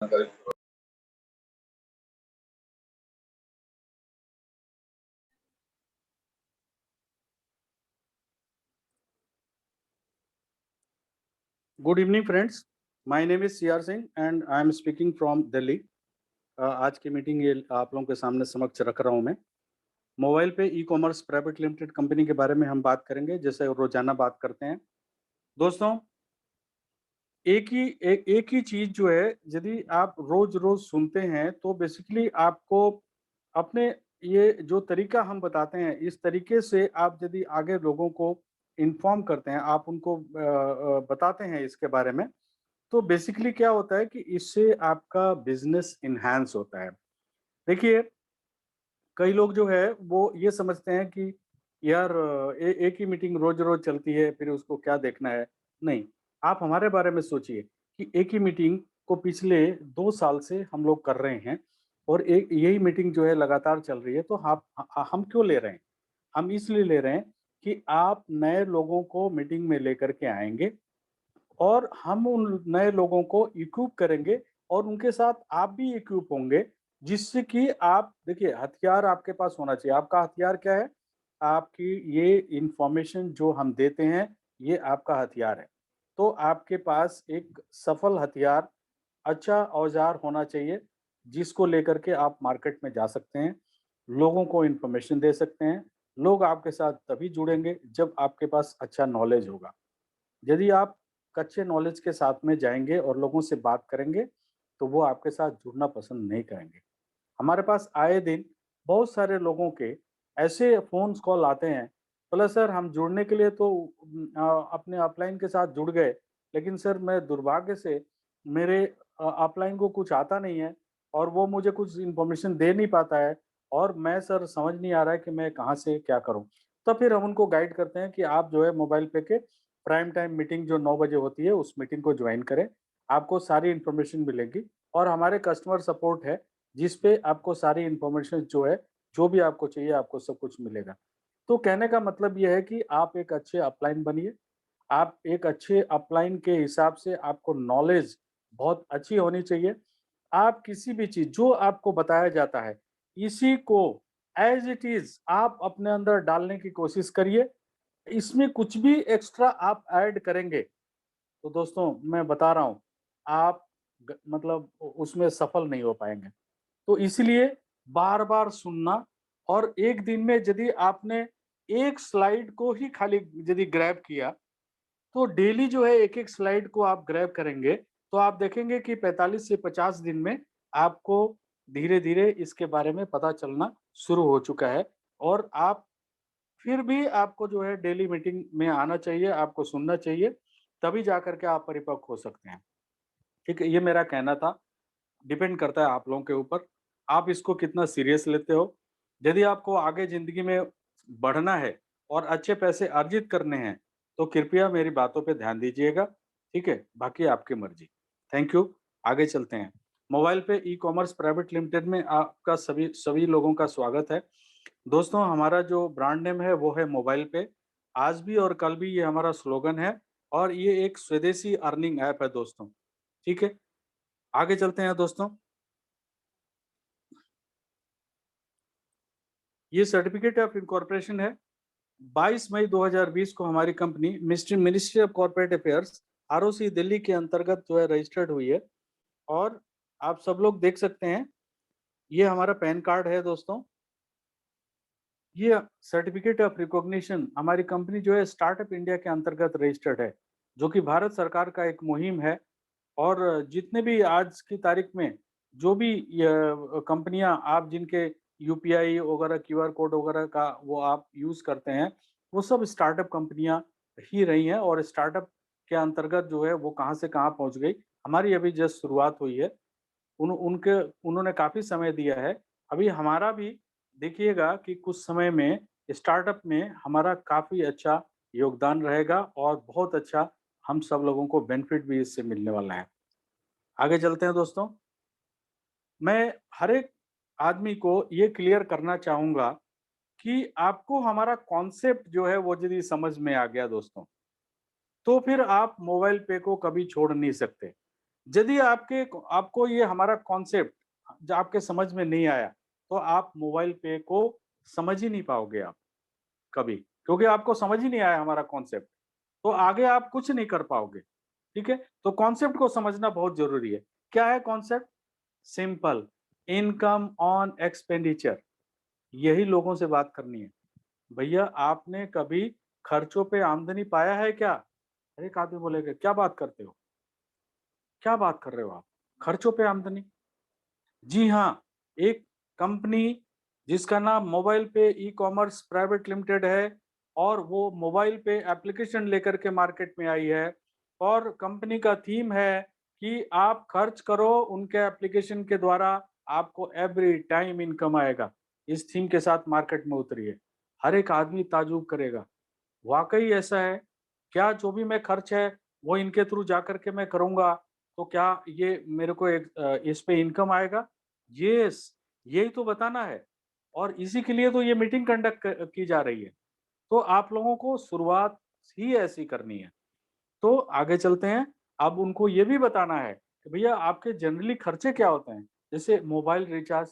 Good evening friends, my name is CR Singh and I am speaking from Delhi. आज की meeting ये आप लोगों के सामने समक्ष रख रहा हूँ मैं। मोबाइल पे e commerce private limited company के बारे में हम बात करेंगे, जैसे रोजाना बात करते हैं। दोस्तों, एक ही चीज जो है, यदि आप रोज रोज सुनते हैं तो बेसिकली आपको अपने ये जो तरीका हम बताते हैं, इस तरीके से आप यदि आगे लोगों को इन्फॉर्म करते हैं, आप उनको बताते हैं इसके बारे में, तो बेसिकली क्या होता है कि इससे आपका बिजनेस इनहैंस होता है। देखिए, कई लोग जो है वो ये समझते हैं कि यार एक ही मीटिंग रोज रोज चलती है, फिर उसको क्या देखना है। नहीं, आप हमारे बारे में सोचिए कि एक ही मीटिंग को पिछले 2 साल से हम लोग कर रहे हैं, और एक यही मीटिंग जो है लगातार चल रही है। तो हम क्यों ले रहे हैं? हम इसलिए ले रहे हैं कि आप नए लोगों को मीटिंग में लेकर के आएंगे, और हम उन नए लोगों को इक्विप करेंगे, और उनके साथ आप भी इक्विप होंगे, जिससे कि आप देखिए, हथियार आपके पास होना चाहिए। आपका हथियार क्या है? आपकी ये इंफॉर्मेशन जो हम देते हैं, ये आपका हथियार है। तो आपके पास एक सफल हथियार, अच्छा औजार होना चाहिए, जिसको लेकर के आप मार्केट में जा सकते हैं, लोगों को इंफॉर्मेशन दे सकते हैं। लोग आपके साथ तभी जुड़ेंगे जब आपके पास अच्छा नॉलेज होगा। यदि आप कच्चे नॉलेज के साथ में जाएँगे और लोगों से बात करेंगे, तो वो आपके साथ जुड़ना पसंद नहीं करेंगे। हमारे पास आए दिन बहुत सारे लोगों के ऐसे फ़ोन्स कॉल आते हैं, बोला सर हम जुड़ने के लिए तो अपने अपलाइन के साथ जुड़ गए, लेकिन सर मैं दुर्भाग्य से मेरे अपलाइन को कुछ आता नहीं है, और वो मुझे कुछ इन्फॉर्मेशन दे नहीं पाता है, और मैं सर समझ नहीं आ रहा है कि मैं कहाँ से क्या करूँ? तो फिर हम उनको गाइड करते हैं कि आप जो है मोबाइल पे के प्राइम टाइम मीटिंग जो 9 बजे होती है, उस मीटिंग को जॉइन करें। आपको सारी इन्फॉर्मेशन मिलेगी, और हमारे कस्टमर सपोर्ट है, जिस पे आपको सारी इन्फॉर्मेशन जो है, जो भी आपको चाहिए, आपको सब कुछ मिलेगा। तो कहने का मतलब ये है कि आप एक अच्छे अपलाइन बनिए। आप एक अच्छे अपलाइन के हिसाब से आपको नॉलेज बहुत अच्छी होनी चाहिए। आप किसी भी चीज़ जो आपको बताया जाता है, इसी को एज़ इट इज़ आप अपने अंदर डालने की कोशिश करिए। इसमें कुछ भी एक्स्ट्रा आप ऐड करेंगे, तो दोस्तों मैं बता रहा हूँ, आप मतलब उसमें सफल नहीं हो पाएंगे। तो इसलिए बार-बार सुनना, और एक दिन में यदि आपने एक स्लाइड को ही खाली यदि ग्रैब किया, तो डेली जो है एक-एक स्लाइड को आप ग्रैब करेंगे, तो आप देखेंगे कि 45 से 50 दिन में आपको धीरे-धीरे इसके बारे में पता चलना शुरू हो चुका है, और आप फिर भी आपको जो है डेली मीटिंग में आना चाहिए, आपको सुनना चाहिए, तभी जाकर के आप परिपक्व हो सकते हैं। ठीक है? ये मेरा कहना था। डिपेंड करता है आप लोगों के ऊपर, आप इसको कितना सीरियस लेते हो। यदि आपको आगे ज़िंदगी में बढ़ना है और अच्छे पैसे अर्जित करने हैं, तो कृपया मेरी बातों पे ध्यान दीजिएगा, ठीक है? बाकी आपकी मर्ज़ी। थैंक यू, आगे चलते हैं। मोबाइल पे ई-कॉमर्स प्राइवेट लिमिटेड में आपका सभी सभी लोगों का स्वागत है। दोस्तों, हमारा जो ब्रांड नेम है वो है मोबाइल पे। आज भी और कल भी ये हमारा स्लोगन है, और ये एक स्वदेशी अर्निंग ऐप है दोस्तों, ठीक है? आगे चलते हैं दोस्तों। ये सर्टिफिकेट ऑफ इनकॉर्पोरेशन है। 22 मई 2020 को हमारी company ministry of corporate affairs ROC Delhi के अंतर्गत जो है रजिस्टर्ड हुई है, और आप सब लोग देख सकते हैं, ये हमारा पैन कार्ड है दोस्तों। ये सर्टिफिकेट ऑफ रिकॉग्निशन हमारी कंपनी जो है स्टार्टअप इंडिया के अंतर्गत रजिस्टर्ड है, जो कि भारत सरकार का एक मुहिम है। और जितने भी आज की तारीख में जो भी कंपनियां आप जिनके यूपीआई वगैरह क्यूआर कोड वगैरह का वो आप यूज करते हैं, वो सब स्टार्टअप कंपनियां ही रही हैं, और स्टार्टअप के अंतर्गत जो है वो कहाँ से कहाँ पहुंच गई। हमारी अभी जस्ट शुरुआत हुई है। उनके उन्होंने काफ़ी समय दिया है। अभी हमारा भी देखिएगा कि कुछ समय में स्टार्टअप में हमारा काफ़ी अच्छा योगदान रहेगा, और बहुत अच्छा हम सब लोगों को बेनिफिट भी इससे मिलने वाला है। आगे चलते हैं दोस्तों। मैं हर एक आदमी को ये क्लियर करना चाहूँगा कि आपको हमारा कॉन्सेप्ट जो है वो यदि समझ में आ गया दोस्तों, तो फिर आप मोबाइल पे को कभी छोड़ नहीं सकते। यदि आपको ये हमारा कॉन्सेप्ट जो आपके समझ में नहीं आया, तो आप मोबाइल पे को समझ ही नहीं पाओगे आप कभी, क्योंकि आपको समझ ही नहीं आया हमारा कॉन्सेप्ट, तो आगे आप कुछ नहीं कर पाओगे, ठीक है? तो कॉन्सेप्ट को समझना बहुत ज़रूरी है। क्या है concept? Simple, income on expenditure, यही लोगों से बात करनी है। भैया आपने कभी खर्चों पे आमदनी पाया है क्या? अरे एक आदमी बोलेगा, क्या बात करते हो? क्या बात कर रहे हो आप? खर्चों पे आमदनी? जी हाँ, एक कंपनी जिसका नाम मोबाइल पे ई-कॉमर्स प्राइवेट लिमिटेड है और वो मोबाइल पे एप्लीकेशन लेकर के मार्केट में आई है और कंपनी का थीम है कि आप खर्च करो उनके एप्लीकेशन के द्वारा, आपको एवरी टाइम इनकम आएगा। इस थीम के साथ मार्केट में उतरी है। हर एक आदमी ताज्जुब करेगा, वाक़ई ऐसा है? क्या जो भी मैं खर्च है वो इनके थ्रू जाकर के मैं करूँगा, तो क्या ये मेरे को इस पे इनकम आएगा? यस, यही तो बताना है और इसी के लिए तो ये मीटिंग कंडक्ट की जा रही है। तो आप लोगों को शुरुआत ही ऐसी करनी है। तो आगे चलते हैं, अब उनको ये भी बताना है कि भैया आपके जनरली खर्चे क्या होते हैं? जैसे मोबाइल रिचार्ज,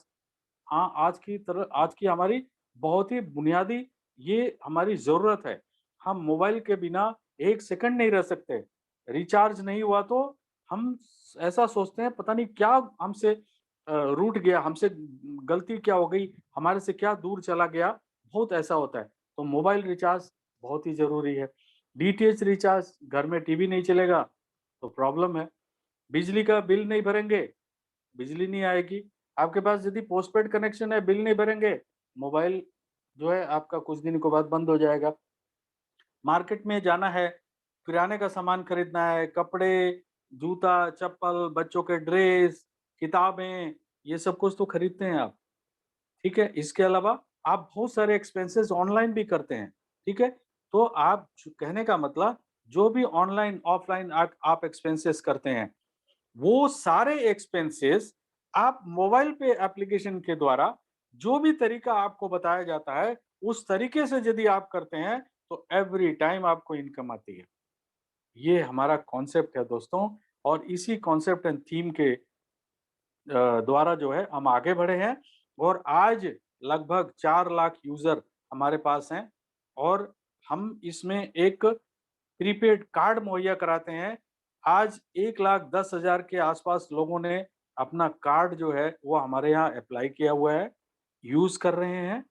हाँ, आज की हमारी बहुत ही बुनियादी ये हमारी ज़रूरत है। हम मोबाइल के बिना 1 सेकंड नहीं रह सकते। रिचार्ज नहीं हुआ तो हम ऐसा सोचते हैं पता नहीं क्या हमसे रूठ गया, हमसे गलती क्या हो गई, हमारे से क्या दूर चला गया, बहुत ऐसा होता है। तो मोबाइल रिचार्ज बहुत ही ज़रूरी है। डीटीएच रिचार्ज, घर में टीवी नहीं चलेगा तो प्रॉब्लम है। बिजली का बिल नहीं भरेंगे, बिजली नहीं आएगी। आपके पास यदि पोस्टपेड कनेक्शन है, बिल नहीं भरेंगे, मोबाइल जो है आपका कुछ दिन के बाद बंद हो जाएगा। मार्केट में जाना है, किराने का सामान खरीदना है, कपड़े, जूता, चप्पल, बच्चों के ड्रेस, किताबें, ये सब कुछ तो खरीदते हैं आप, ठीक है? इसके अलावा आप बहुत सारे एक्सपेंसेस ऑनलाइन भी करते हैं, ठीक है? तो आप कहने का मतलब जो भी ऑनलाइन, ऑफलाइन आप एक्सपेंसेस करते हैं, वो सारे एक्सपेंसेस आप मोबाइल पे एप्लीकेशन के द्वारा जो भी तरीका आपको बताया जाता है, उस तरीके से यदि आप करते हैं, तो एवरी टाइम आपको इनकम आती है। ये हमारा कॉन्सेप्ट है दोस्तों और इसी कॉन्सेप्ट एंड थीम के द्वारा जो है हम आगे बढ़े हैं और आज लगभग 4 लाख यूज़र हमारे पास हैं और हम इसमें एक प्रीपेड कार्ड मुहैया कराते हैं। आज 1,10,000 के आसपास लोगों ने अपना कार्ड जो है वो हमारे यहाँ अप्लाई किया हुआ है, यूज़ कर रहे हैं,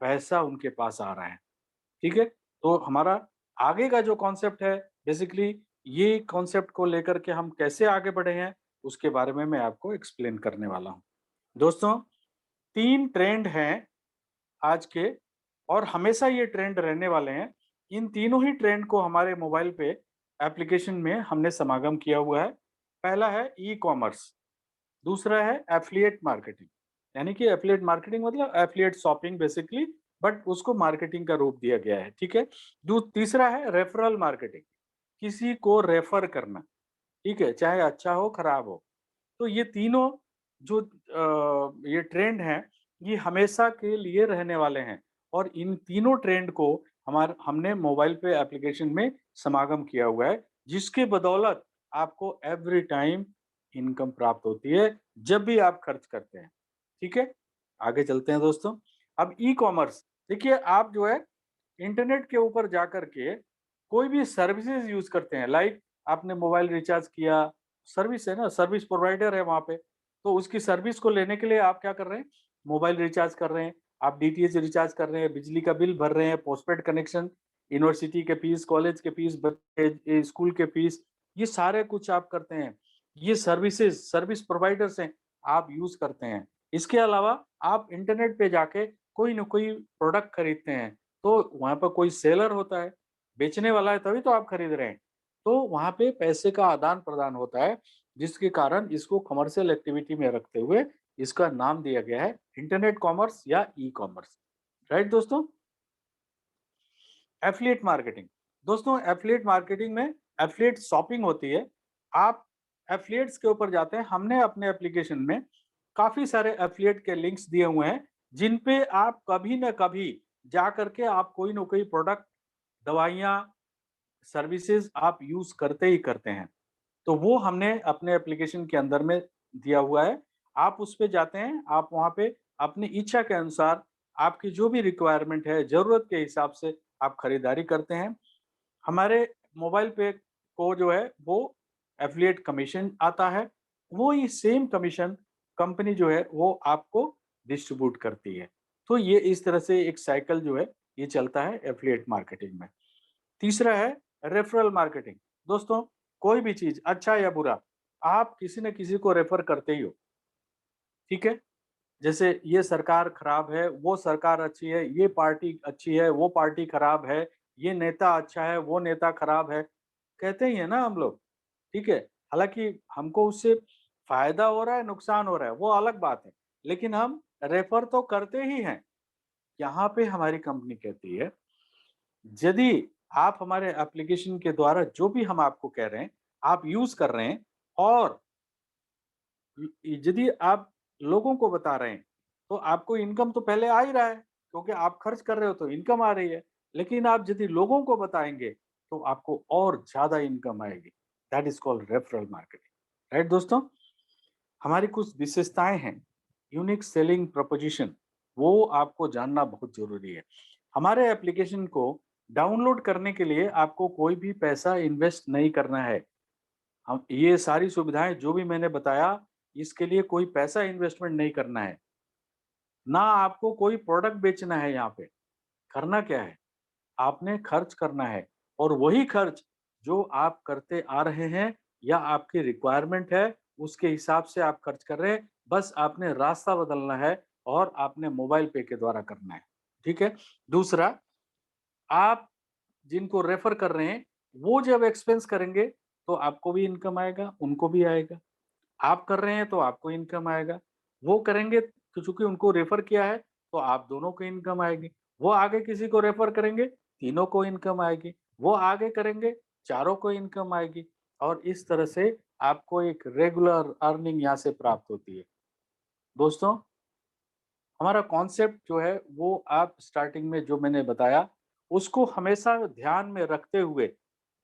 पैसा उनके पास आ रहा है, ठीक है? तो हमारा आगे का जो कॉन्सेप्ट है बेसिकली ये कॉन्सेप्ट को लेकर के हम कैसे आगे बढ़े हैं, उसके बारे में मैं आपको एक्सप्लेन करने वाला हूँ। दोस्तों, 3 ट्रेंड हैं आज के और हमेशा ये ट्रेंड रहने वाले हैं। इन तीनों ही ट्रेंड को हमारे मोबाइल पे एप्लीकेशन में हमने समागम किया हुआ है। पहला है ई-कॉमर्स, दूसरा है एफ़िलिएट मार्केटिंग, यानी कि एफ़िलिएट मार्केटिंग मतलब एफ़िलिएट शॉपिंग बेसिकली बट उसको मार्केटिंग का रूप दिया गया है, ठीक है? तीसरा है रेफरल मार्केटिंग, किसी को रेफर करना, ठीक है? चाहे अच्छा हो, खराब हो। तो ये तीनों जो ये ट्रेंड हैं, ये हमेशा के लिए रहने वाले हैं और इन तीनों ट्रेंड को हमने मोबाइल पे एप्लीकेशन में समागम किया हुआ है, जिसके बदौलत आपको एवरी टाइम इनकम प्राप्त होती है, जब भी आप खर्च करते हैं, ठीक है? आगे चलते हैं दोस्तों। अब ई-कॉमर्स, देखिए आप जो है इंटरनेट के ऊपर जाकर के कोई भी सर्विसेज़ यूज़ करते हैं, लाइक आपने मोबाइल रिचार्ज किया, सर्विस है ना, सर्विस प्रोवाइडर है वहाँ पे, तो उसकी सर्विस को लेने के लिए आप क्या कर रहे हैं? मोबाइल रिचार्ज कर रहे हैं, आप डीटीएच रिचार्ज कर रहे हैं, बिजली का बिल भर रहे हैं, पोस्टपेड कनेक्शन, यूनिवर्सिटी के फीस, कॉलेज के फीस, स्कूल के फीस, ये सारे कुछ आप करते हैं। ये सर्विसेज़, सर्विस प्रोवाइडर्स हैं, आप यूज़ करते हैं। इसके अलावा आप इंटरनेट पे जाके कोई न कोई प्रोडक्ट खरीदते हैं, तो वहाँ पर कोई सेलर होता है, बेचने वाला है तभी तो आप खरीद रहे हैं। तो वहाँ पे पैसे का आदान-प्रदान होता है, जिसके कारण इसको कमर्शियल एक्टिविटी में रखते हुए इसका नाम दिया गया है इंटरनेट कॉमर्स या ई-कॉमर्स। राइट दोस्तों? Affiliate marketing. दोस्तों एफ़िलिएट मार्केटिंग में एफ़िलिएट शॉपिंग होती है। आप एफ़िलिएट्स के ऊपर जाते हैं, हमने अपने एप्लीकेशन में काफ़ी सारे एफ़िलिएट के लिंक्स दिए हुए हैं, जिन पे आप कभी न कभी जा कर के आप कोई न कोई प्रोडक्ट, दवाइयाँ, सर्विसेज़ आप यूज़ करते ही करते हैं। तो वो हमने अपने एप्लीकेशन के अंदर में दिया हुआ है। आप उस पे जाते हैं, आप वहाँ पे अपनी इच्छा के अनुसार आपकी जो भी रिक्वायरमेंट है, ज़रूरत के हिसाब से आप खरीदारी करते हैं। हमारे मोबाइल पे को जो है वो एफ़िलिएट कमीशन आता है, वो ही सेम कमीशन कंपनी जो है वो आपको डिस्ट्रीब्यूट करती है। तो ये इस तरह से एक साइकिल जो है ये चलता है एफ़िलिएट मार्केटिंग में। तीसरा है रेफरल मार्केटिंग। दोस्तों, कोई भी चीज़ अच्छा या बुरा, आप किसी न किसी को रेफर करते ही हो, ठीक है? जैसे ये सरकार खराब है, वो सरकार अच्छी है, ये पार्टी अच्छी है, वो पार्टी खराब है, ये नेता अच्छा है, वो नेता खराब है, कहते ही है ना हम लोग, ठीक है? हालाँकि हमको उससे फ़ायदा हो रहा है, नुकसान हो रहा है, वो अलग बात है, लेकिन हम रेफ़र तो करते ही हैं। यहाँ पे हमारी कंपनी कहती है, यदि आप हमारे एप्लीकेशन के द्वारा जो भी हम आपको कह रहे हैं, आप यूज़ कर रहे हैं और यदि आप लोगों को बता रहे हैं, तो आपको इनकम तो पहले आ ही रहा है, क्योंकि आप खर्च कर रहे हो तो इनकम आ रही है। लेकिन आप यदि लोगों को बताएँगे, तो आपको और ज़्यादा इनकम आएगी। That is called referral marketing, right दोस्तों? हमारी कुछ विशेषताएँ हैं, यूनिक सेलिंग प्रोपोज़िशन, वो आपको जानना बहुत ज़रूरी है। हमारे एप्लीकेशन को डाउनलोड करने के लिए आपको कोई भी पैसा इन्वेस्ट नहीं करना है। हम ये सारी सुविधाएँ जो भी मैंने बताया, इसके लिए कोई पैसा इन्वेस्टमेंट नहीं करना है। ना आपको कोई प्रोडक्ट बेचना है यहाँ पे। करना क्या है? आपने खर्च करना है और वही खर्च जो आप करते आ रहे हैं या आपकी रिक्वायरमेंट है, उसके हिसाब से आप खर्च कर रहे हैं। बस आपने रास्ता बदलना है और आपने मोबाइल पे के द्वारा करना है। ठीक है? दूसरा, आप जिनको रेफर कर रहे हैं, वो जब एक्सपेंस करेंगे, तो आपको भी इनकम आएगा, उनको भी आएगा। आप कर रहे हैं तो आपको इनकम आएगा। वो करेंगे तो चूँकि उनको रेफर किया है, तो आप दोनों को इनकम आएगी। वो आगे किसी को रेफर करेंगे, तीनों को इनकम आएगी। वो आगे करेंगे, चारों को इनकम आएगी और इस तरह से आपको एक रेगुलर अर्निंग यहाँ से प्राप्त होती है। दोस्तों, हमारा कॉन्सेप्ट जो है वो आप स्टार्टिंग में जो मैंने बताया, उसको हमेशा ध्यान में रखते हुए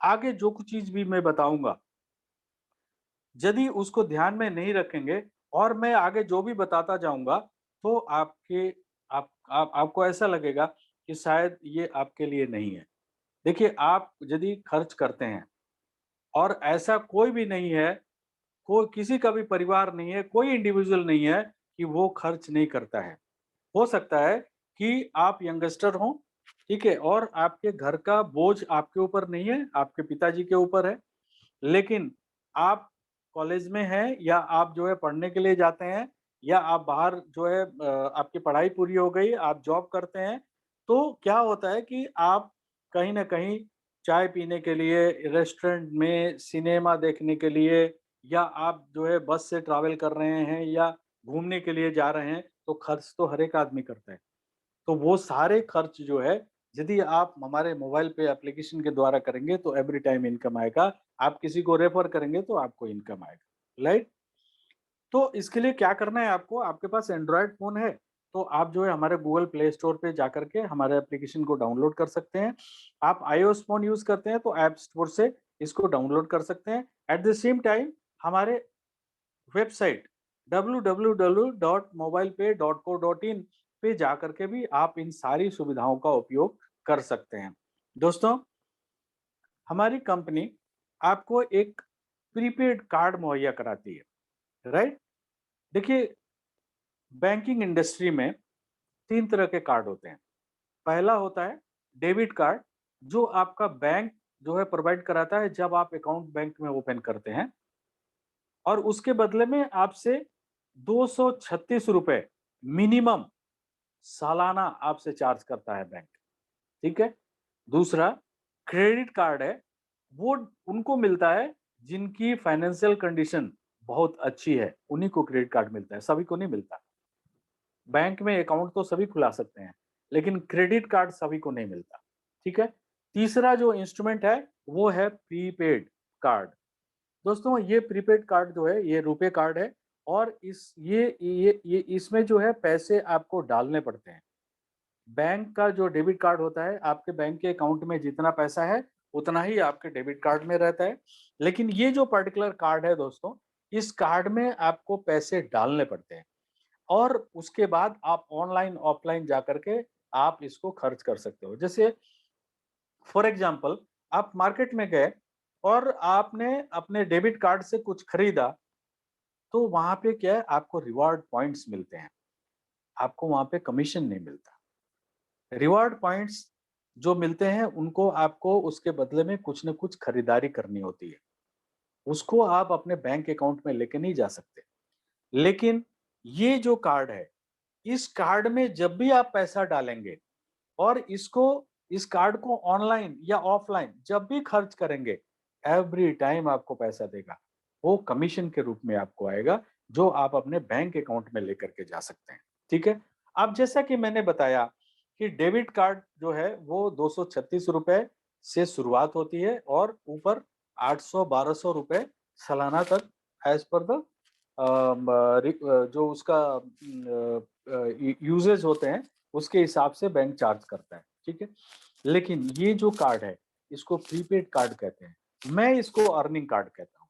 आगे जो कुछ चीज़ भी मैं बताऊँगा, यदि उसको ध्यान में नहीं रखेंगे और मैं आगे जो भी बताता जाऊँगा, तो आपको ऐसा लगेगा कि शायद ये आपके लिए नहीं है। देखिए, आप यदि खर्च करते हैं और ऐसा कोई भी नहीं है, कोई किसी का भी परिवार नहीं है, कोई इंडिविजुअल नहीं है कि वो खर्च नहीं करता है। हो सकता है कि आप यंगस्टर हों, ठीक है? और आपके घर का बोझ आपके ऊपर नहीं है, आपके पिताजी के ऊपर है। लेकिन आप कॉलेज में हैं या आप जो है पढ़ने के लिए जाते हैं या आप बाहर जो है आपकी पढ़ाई पूरी हो गई, आप जॉब करते हैं, तो क्या होता है कि आप कहीं न कहीं चाय पीने के लिए, रेस्टोरेंट में, सिनेमा देखने के लिए या आप जो है बस से ट्रैवल कर रहे हैं या घूमने के लिए जा रहे हैं, तो खर्च तो हर एक आदमी करता है। तो वो सारे खर्च जो है, यदि आप हमारे मोबाइल पे एप्लीकेशन के द्वारा करेंगे तो एवरी टाइम इनकम आएगा। आप किसी को रेफर करेंगे तो आपको इनकम आएगा, राइट? तो इसके लिए क्या करना है आपको, आपके पास एंड्रॉयड फ़ोन है, तो आप जो है हमारे गूगल प्ले स्टोर पे जाकर के हमारे एप्लीकेशन को डाउनलोड कर सकते हैं। आप आईओएस फ़ोन यूज़ करते हैं तो ऐप स्टोर से इसको डाउनलोड कर सकते हैं। एट द सेम टाइम हमारे वेबसाइट www.mobilepay.co.in पे जाकर के भी आप इन सारी सुविधाओं का उपयोग कर सकते हैं। दोस्तों, हमारी कंपनी आपको एक प्रीपेड कार्ड मुहैया कराती है, राइट? देखिए, बैंकिंग इंडस्ट्री में 3 तरह के कार्ड होते हैं। पहला होता है डेबिट कार्ड, जो आपका बैंक जो है प्रोवाइड कराता है जब आप अकाउंट बैंक में ओपन करते हैं और उसके बदले में आपसे ₹236 मिनिमम सालाना आपसे चार्ज करता है बैंक, ठीक है? दूसरा क्रेडिट कार्ड है, वो उनको मिलता है जिनकी फाइनेंशियल कंडीशन बहुत अच्छी है, उन्हीं को क्रेडिट कार्ड मिलता है, सभी को नहीं मिलता। बैंक में अकाउंट तो सभी खुला सकते हैं, लेकिन क्रेडिट कार्ड सभी को नहीं मिलता, ठीक है? तीसरा जो इंस्ट्रूमेंट है, वो है प्रीपेड कार्ड। दोस्तों, ये प्रीपेड कार्ड जो है, ये रुपे कार्ड है और इस ये इसमें जो है पैसे आपको डालने पड़ते हैं। बैंक का जो डेबिट कार्ड होता है, आपके बैंक के अकाउंट में जितना पैसा है, उतना ही आपके डेबिट कार्ड में रहता है। लेकिन ये जो पर्टिकुलर कार्ड है दोस्तों, इस कार्ड में आपको पैसे डालने पड़ते हैं और उसके बाद आप ऑनलाइन ऑफलाइन जाकर के आप इसको खर्च कर सकते हो। जैसे फॉर एग्जांपल आप मार्केट में गए और आपने अपने डेबिट कार्ड से कुछ खरीदा, तो वहां पे क्या है, आपको रिवार्ड पॉइंट्स मिलते हैं, आपको वहां पे कमीशन नहीं मिलता। रिवार्ड पॉइंट्स जो मिलते हैं उनको आपको उसके बदले में कुछ न कुछ खरीदारी करनी होती है। उसको आप अपने बैंक अकाउंट में लेके नहीं जा सकते। लेकिन ये जो कार्ड है, इस कार्ड में जब भी आप पैसा डालेंगे और इस कार्ड को ऑनलाइन या ऑफलाइन जब भी खर्च करेंगे, एवरी टाइम आपको पैसा देगा। वो कमीशन के रूप में आपको आएगा, जो आप अपने बैंक अकाउंट में लेकर के जा सकते हैं। ठीक है? अब जैसा कि मैंने बताया कि डेबिट कार्ड जो है वो ₹236 से शुरुआत होती है और ऊपर 800-1200 रुपए सालाना तक एज़ पर द जो उसका यूजेज होते हैं उसके हिसाब से बैंक चार्ज करता है। ठीक है? लेकिन ये जो कार्ड है, इसको प्रीपेड कार्ड कहते हैं। मैं इसको अर्निंग कार्ड कहता हूँ,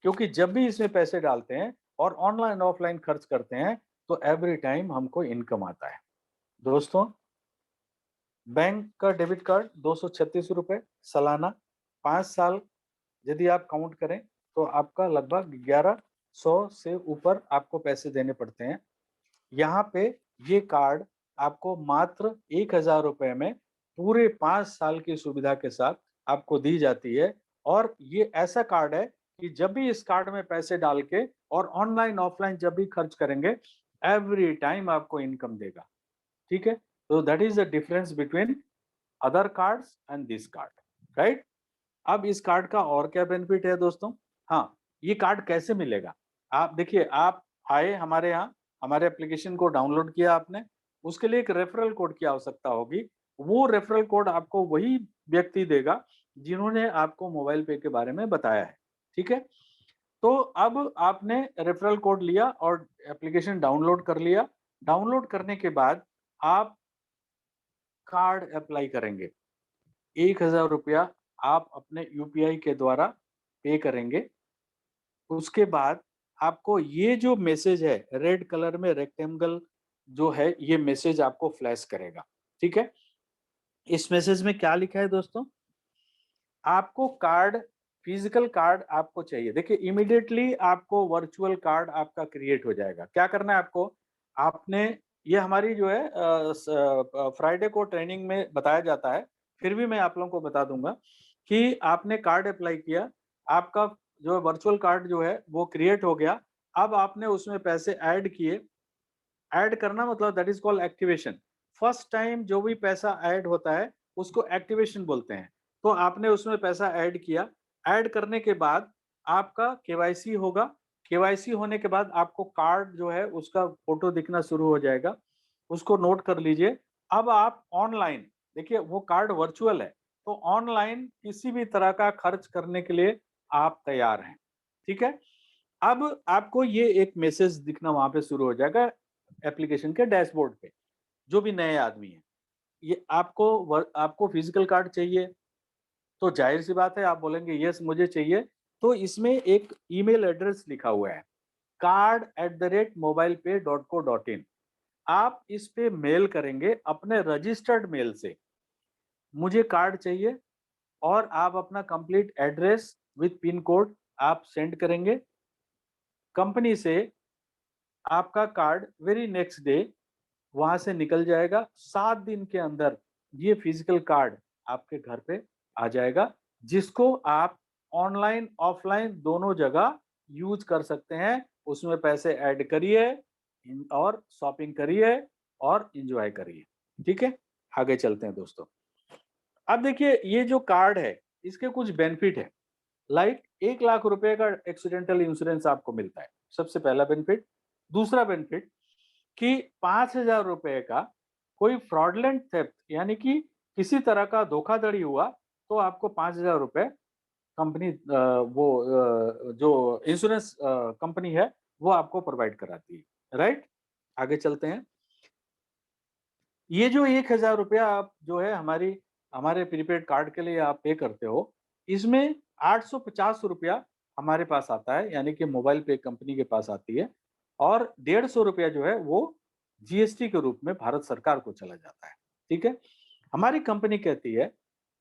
क्योंकि जब भी इसमें पैसे डालते हैं और ऑनलाइन ऑफलाइन खर्च करते हैं, तो एवरी टाइम हमको इनकम आता है। दोस्तों, बैंक का डेबिट कार्ड ₹236 सालाना, 5 साल यदि आप काउंट करें, तो आपका लगभग 1100 से ऊपर आपको पैसे देने पड़ते हैं। यहाँ पे ये कार्ड आपको मात्र ₹1000 में पूरे 5 साल की सुविधा के साथ आपको दी जाती है और ये ऐसा कार्ड है कि जब भी इस कार्ड में पैसे डाल के और ऑनलाइन ऑफलाइन जब भी खर्च करेंगे, एवरी टाइम आपको इनकम देगा। ठीक है? तो that is the difference between other cards and this card, right? अब इस कार्ड का और क्या बेनिफिट है दोस्तों? हाँ, ये कार्ड कैसे मिलेगा? आप देखिए, आप आए हमारे यहाँ, हमारे एप्लीकेशन को डाउनलोड किया आपने, उसके लिए एक रेफरल कोड की आवश्यकता होगी। वो रेफरल कोड आपको वही व्यक्ति देगा, जिन्होंने आपको मोबाइल पे के बारे में बताया है। ठीक है? तो अब आपने रेफरल कोड लिया और एप्लीकेशन डाउनलोड कर लिया। डाउनलोड करने के बाद आप कार्ड अप्लाई करेंगे। ₹1000 आप अपने यूपीआई के द्वारा पे करेंगे। उसके बाद आपको ये जो मैसेज है, रेड कलर में रेक्टेंगल जो है, ये मैसेज आपको फ्लैश करेगा। ठीक है? इस मैसेज में क्या लिखा है दोस्तों? आपको कार्ड, फिजिकल कार्ड आपको चाहिए। देखिए, इमीडिएटली आपको वर्चुअल कार्ड आपका क्रिएट हो जाएगा। क्या करना है आपको? आपने ये हमारी जो है फ्राइडे को ट्रेनिंग में बताया जाता है, फिर भी मैं आप लोगों को बता दूंगा कि आपने कार्ड अप्लाई किया, आपका जो वर्चुअल कार्ड जो है वो क्रिएट हो गया। अब आपने उसमें पैसे ऐड किए। ऐड करना मतलब that is called activation. First time जो भी पैसा ऐड होता है उसको एक्टिवेशन बोलते हैं। तो आपने उसमें पैसा ऐड किया। ऐड करने के बाद आपका केवाईसी होगा। केवाईसी होने के बाद आपको कार्ड जो है उसका फोटो दिखना शुरू हो जाएगा। उसको नोट कर लीजिए। अब आप ऑनलाइन, देखिए वो कार्ड वर्चुअल है, तो ऑनलाइन किसी भी तरह का खर्च करने के लिए आप तैयार हैं। ठीक है? अब आपको ये एक मैसेज दिखना वहां पे शुरू हो जाएगा एप्लीकेशन के डैशबोर्ड पे। जो भी नए आदमी है, ये आपको फिजिकल कार्ड चाहिए, तो जाहिर सी बात है आप बोलेंगे यस मुझे चाहिए। तो इसमें एक ईमेल एड्रेस लिखा हुआ है, card@mobilepay.co.in। आप इस पे मेल करेंगे अपने रजिस्टर्ड मेल से, मुझे कार्ड चाहिए, और आप अपना complete address with pin code आप सेंड करेंगे। कंपनी से आपका कार्ड वेरी नेक्स्ट डे वहां से निकल जाएगा। 7 दिन के अंदर ये फिजिकल कार्ड आपके घर पे आ जाएगा, जिसको आप ऑनलाइन ऑफलाइन दोनों जगह यूज कर सकते हैं। उसमें पैसे ऐड करिए और शॉपिंग करिए और एंजॉय करिए। ठीक है? आगे चलते हैं दोस्तों। अब देखिए, ये जो कार्ड है इसके कुछ बेनिफिट है। लाइक ₹1,00,000 का एक्सीडेंटल इंश्योरेंस आपको मिलता है, सबसे पहला बेनिफिट। दूसरा बेनिफिट कि ₹5000 का कोई फ्रॉडलेंट थेफ्ट, यानी कि किसी तरह का धोखाधड़ी हुआ, तो आपको ₹5000 कंपनी जो इंश्योरेंस कंपनी है वो आपको प्रोवाइड कराती है। राइट? आगे चलते हैं। ये जो ₹1000 आप जो है हमारी हमारे प्रीपेड कार्ड के लिए आप पे करते हो, इसमें ₹850 हमारे पास आता है, यानी कि मोबाइल पे कंपनी के पास आती है, और ₹150 जो है वो जीएसटी के रूप में भारत सरकार को चला जाता है। ठीक है? हमारी कंपनी कहती है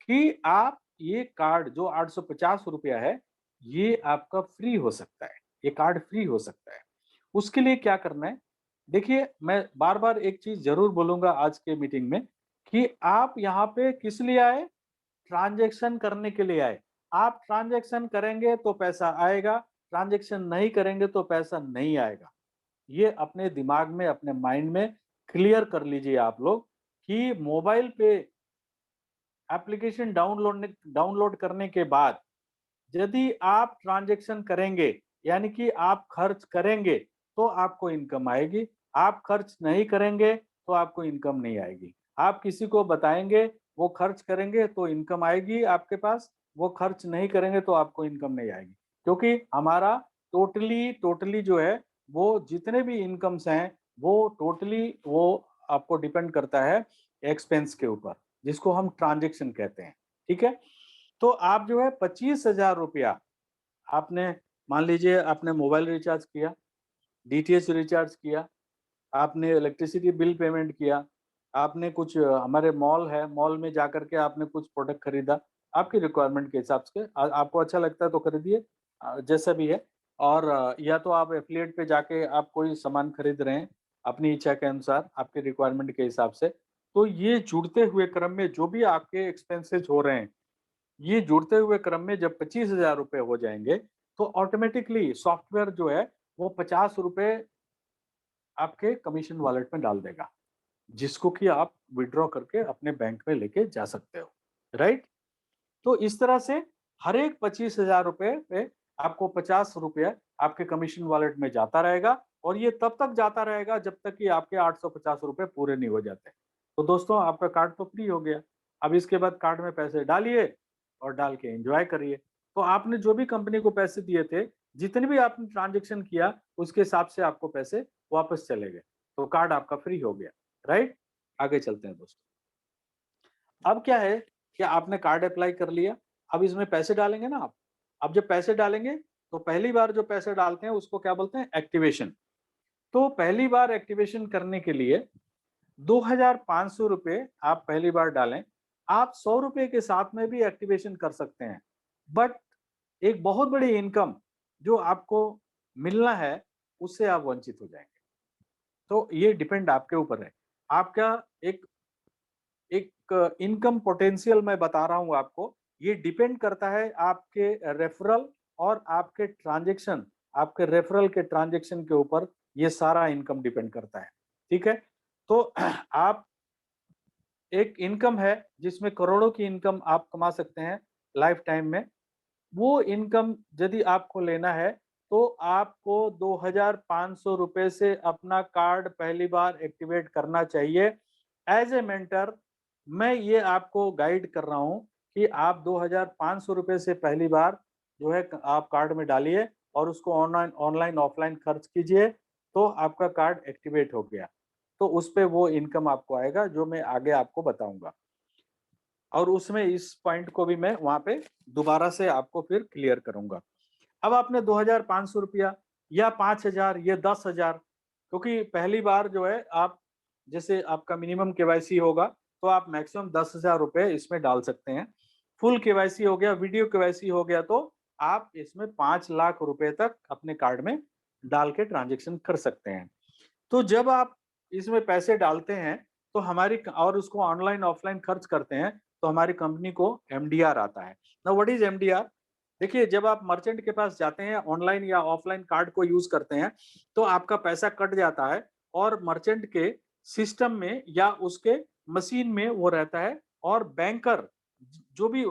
कि आप ये कार्ड जो ₹850 है, ये आपका फ्री हो सकता है, ये कार्ड फ्री हो सकता है। उसके लिए क्या करना है? देखिए, मैं बार-बार एक चीज़ ज़रूर बोलूँगा आज के मीटिंग में कि आप यहाँ पे किस लिए आए? ट्रांज़ैक्शन करने के लिए आए। आप ट्रांज़ैक्शन करेंगे तो पैसा आएगा, ट्रांज़ैक्शन नहीं करेंगे तो पैसा नहीं आएगा। ये अपने दिमाग में, अपने माइंड में क्लियर कर लीजिए आप लोग कि मोबाइल पे एप्लीकेशन डाउनलोड करने के बाद यदि आप ट्रांज़ैक्शन करेंगे, यानी कि आप खर्च करेंगे, तो आपको इनकम आएगी। आप खर्च नहीं करेंगे, तो आपको इनकम नहीं आएगी। आप किसी को बताएँगे, वो खर्च करेंगे तो इनकम आएगी आपके पास, वो खर्च नहीं करेंगे तो आपको इनकम नहीं आएगी। क्योंकि हमारा टोटली टोटली जो है, वो जितने भी इनकम्स हैं, वो टोटली वो आपको डिपेंड करता है एक्सपेंस के ऊपर, जिसको हम ट्रांज़ैक्शन कहते हैं। ठीक है? तो आप जो है ₹25,000 आपने, मान लीजिए आपने मोबाइल रिचार्ज किया, डीटीएच रिचार्ज किया, आपने इलेक्ट्रिसिटी बिल पेमेंट किया, आपने कुछ हमारे मॉल है, मॉल में जाकर के आपने कुछ प्रोडक्ट खरीदा, आपकी रिक्वायरमेंट के हिसाब से आपको अच्छा लगता है तो खरीदिए, जैसा भी है। और या तो आप एफिलिएट पे जाके आप कोई सामान खरीद रहे हैं, अपनी इच्छा के अनुसार, आपके रिक्वायरमेंट के हिसाब से। तो ये जुड़ते हुए क्रम में जो भी आपके एक्सपेंसेस हो रहे हैं, ये जुड़ते हुए क्रम में जब ₹25,000 हो जाएँगे, तो ऑटोमैटिकली सॉफ्टवेयर जो है, वो ₹50 आपके कमीशन वॉलेट में डाल देगा, जिसको कि आप विथड्रॉ करके अपने बैंक में लेके जा सकते हो, राइट? तो इस तरह से हर एक ₹25,000 पे आपको ₹50 आपके कमीशन वॉलेट में जाता रहेगा, और ये तब तक जाता रहेगा जब तक कि आपके ₹850 पूरे नहीं हो जाते। तो दोस्तों, आपका कार्ड तो फ्री हो गया। अब इसके बाद कार्ड में पैसे डालिए और डाल के एन्जॉय करिए। तो आपने जो भी कंपनी को पैसे दिए थे, जितने भी आपने ट्रांज़ैक्शन किया, उसके हिसाब से आपको पैसे वापस चले गए। तो कार्ड आपका फ्री हो गया, राइट? आगे चलते हैं दोस्तों। अब क्या है कि आपने कार्ड अप्लाई कर लिया, अब इसमें पैसे डालेंगे ना आप। अब जब पैसे डालेंगे, तो पहली बार जो पैसे डालते हैं उसको क्या बोलते हैं? एक्टिवेशन। तो पहली बार एक्टिवेशन करने के लिए ₹2,500 आप पहली बार डालें। आप ₹100 के साथ में भी एक्टिवेशन कर सकते हैं। बट एक बहुत बड़ी इनकम जो आपको मिलना है, उससे आप वंचित हो जाएँगे। तो ये डिपेंड आपके ऊपर है। आपका एक एक इनकम पोटेंशियल मैं बता रहा हूँ आपको, ये डिपेंड करता है आपके रेफरल और आपके ट्रांज़ैक्शन, आपके रेफरल के ट्रांज़ैक्शन के ऊपर ये सारा इनकम डिपेंड करता है, ठीक है? तो आप एक इनकम है जिसमें करोड़ों की इनकम आप कमा सकते हैं लाइफ टाइम में। वो इनकम यदि आपको लेना है, तो आपको ₹2,500 से अपना कार्ड पहली बार एक्टिवेट करना चाहिए। एज़ ए मेंटर मैं ये आपको गाइड कर रहा हूँ कि आप ₹2,500 से पहली बार जो है आप कार्ड में डालिए और उसको ऑनलाइन ऑनलाइन ऑफलाइन खर्च कीजिए, तो आपका कार्ड एक्टिवेट हो गया। तो उसपे वो इनकम आपको आएगा जो मैं आगे आपको बताऊँगा। और उसमें इस पॉइंट को भी मैं वहाँ पे दोबारा से आपको फिर क्लियर करूँगा। अब आपने ₹2,500 या 5,000 या 10,000, क्योंकि पहली बार जो है आप, जैसे आपका मिनिमम केवाईसी होगा, तो आप मैक्सिमम ₹10,000 इसमें डाल सकते हैं। फुल केवाईसी हो गया, वीडियो केवाईसी हो गया, तो आप इसमें 5 लाख रुपए तक अपने कार्ड में डाल के ट्रांज़ैक्शन कर सकते हैं। तो जब आप इसमें पैसे डालते हैं, तो हमारी और उसको ऑनलाइन ऑफलाइन खर्च करते हैं, तो हमारी कंपनी को एमडीआर आता है। Now what is MDR? देखिए, जब आप मर्चेंट के पास जाते हैं, ऑनलाइन या ऑफलाइन कार्ड को यूज़ करते हैं, तो आपका पैसा कट जाता है और मर्चेंट के सिस्टम में या उसके मशीन में वो रहता है, और बैंकर जो भी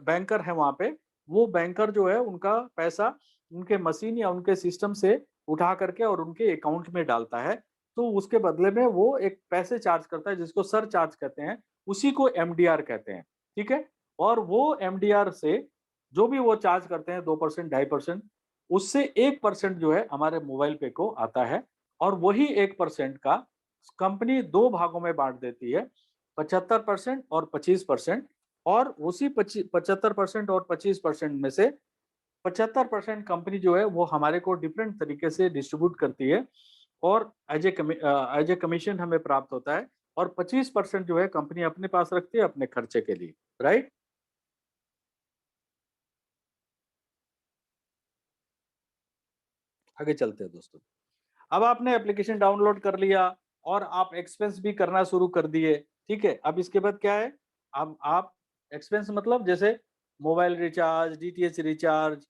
बैंकर है वहाँ पे, वो बैंकर जो है उनका पैसा उनके मशीन या उनके सिस्टम से उठा करके और उनके अकाउंट में डालता है। तो उसके बदले में वो एक पैसे चार्ज करता है जिसको सरचार्ज कहते हैं, उसी को एमडीआर कहते हैं, ठीक है? और वो एमडीआर से जो भी वो चार्ज करते हैं 2% 2.5%, उससे 1% जो है हमारे मोबाइल पे को आता है, और वही 1% का कंपनी 2 भागों में बाँट देती है। 75% और 25%, और उसी 75% और 25% में से 75% कंपनी जो है वो हमारे को डिफरेंट तरीके से डिस्ट्रीब्यूट करती है और एज ए कमीशन हमें प्राप्त होता है, और 25% जो है कंपनी अपने पास रखती है अपने खर्चे के लिए, राइट। आगे चलते हैं दोस्तों। अब आपने एप्लीकेशन डाउनलोड कर लिया और आप एक्सपेंस भी करना शुरू कर दिए, ठीक है। अब इसके बाद क्या है, अब आप एक्सपेंस मतलब जैसे mobile recharge, DTH recharge,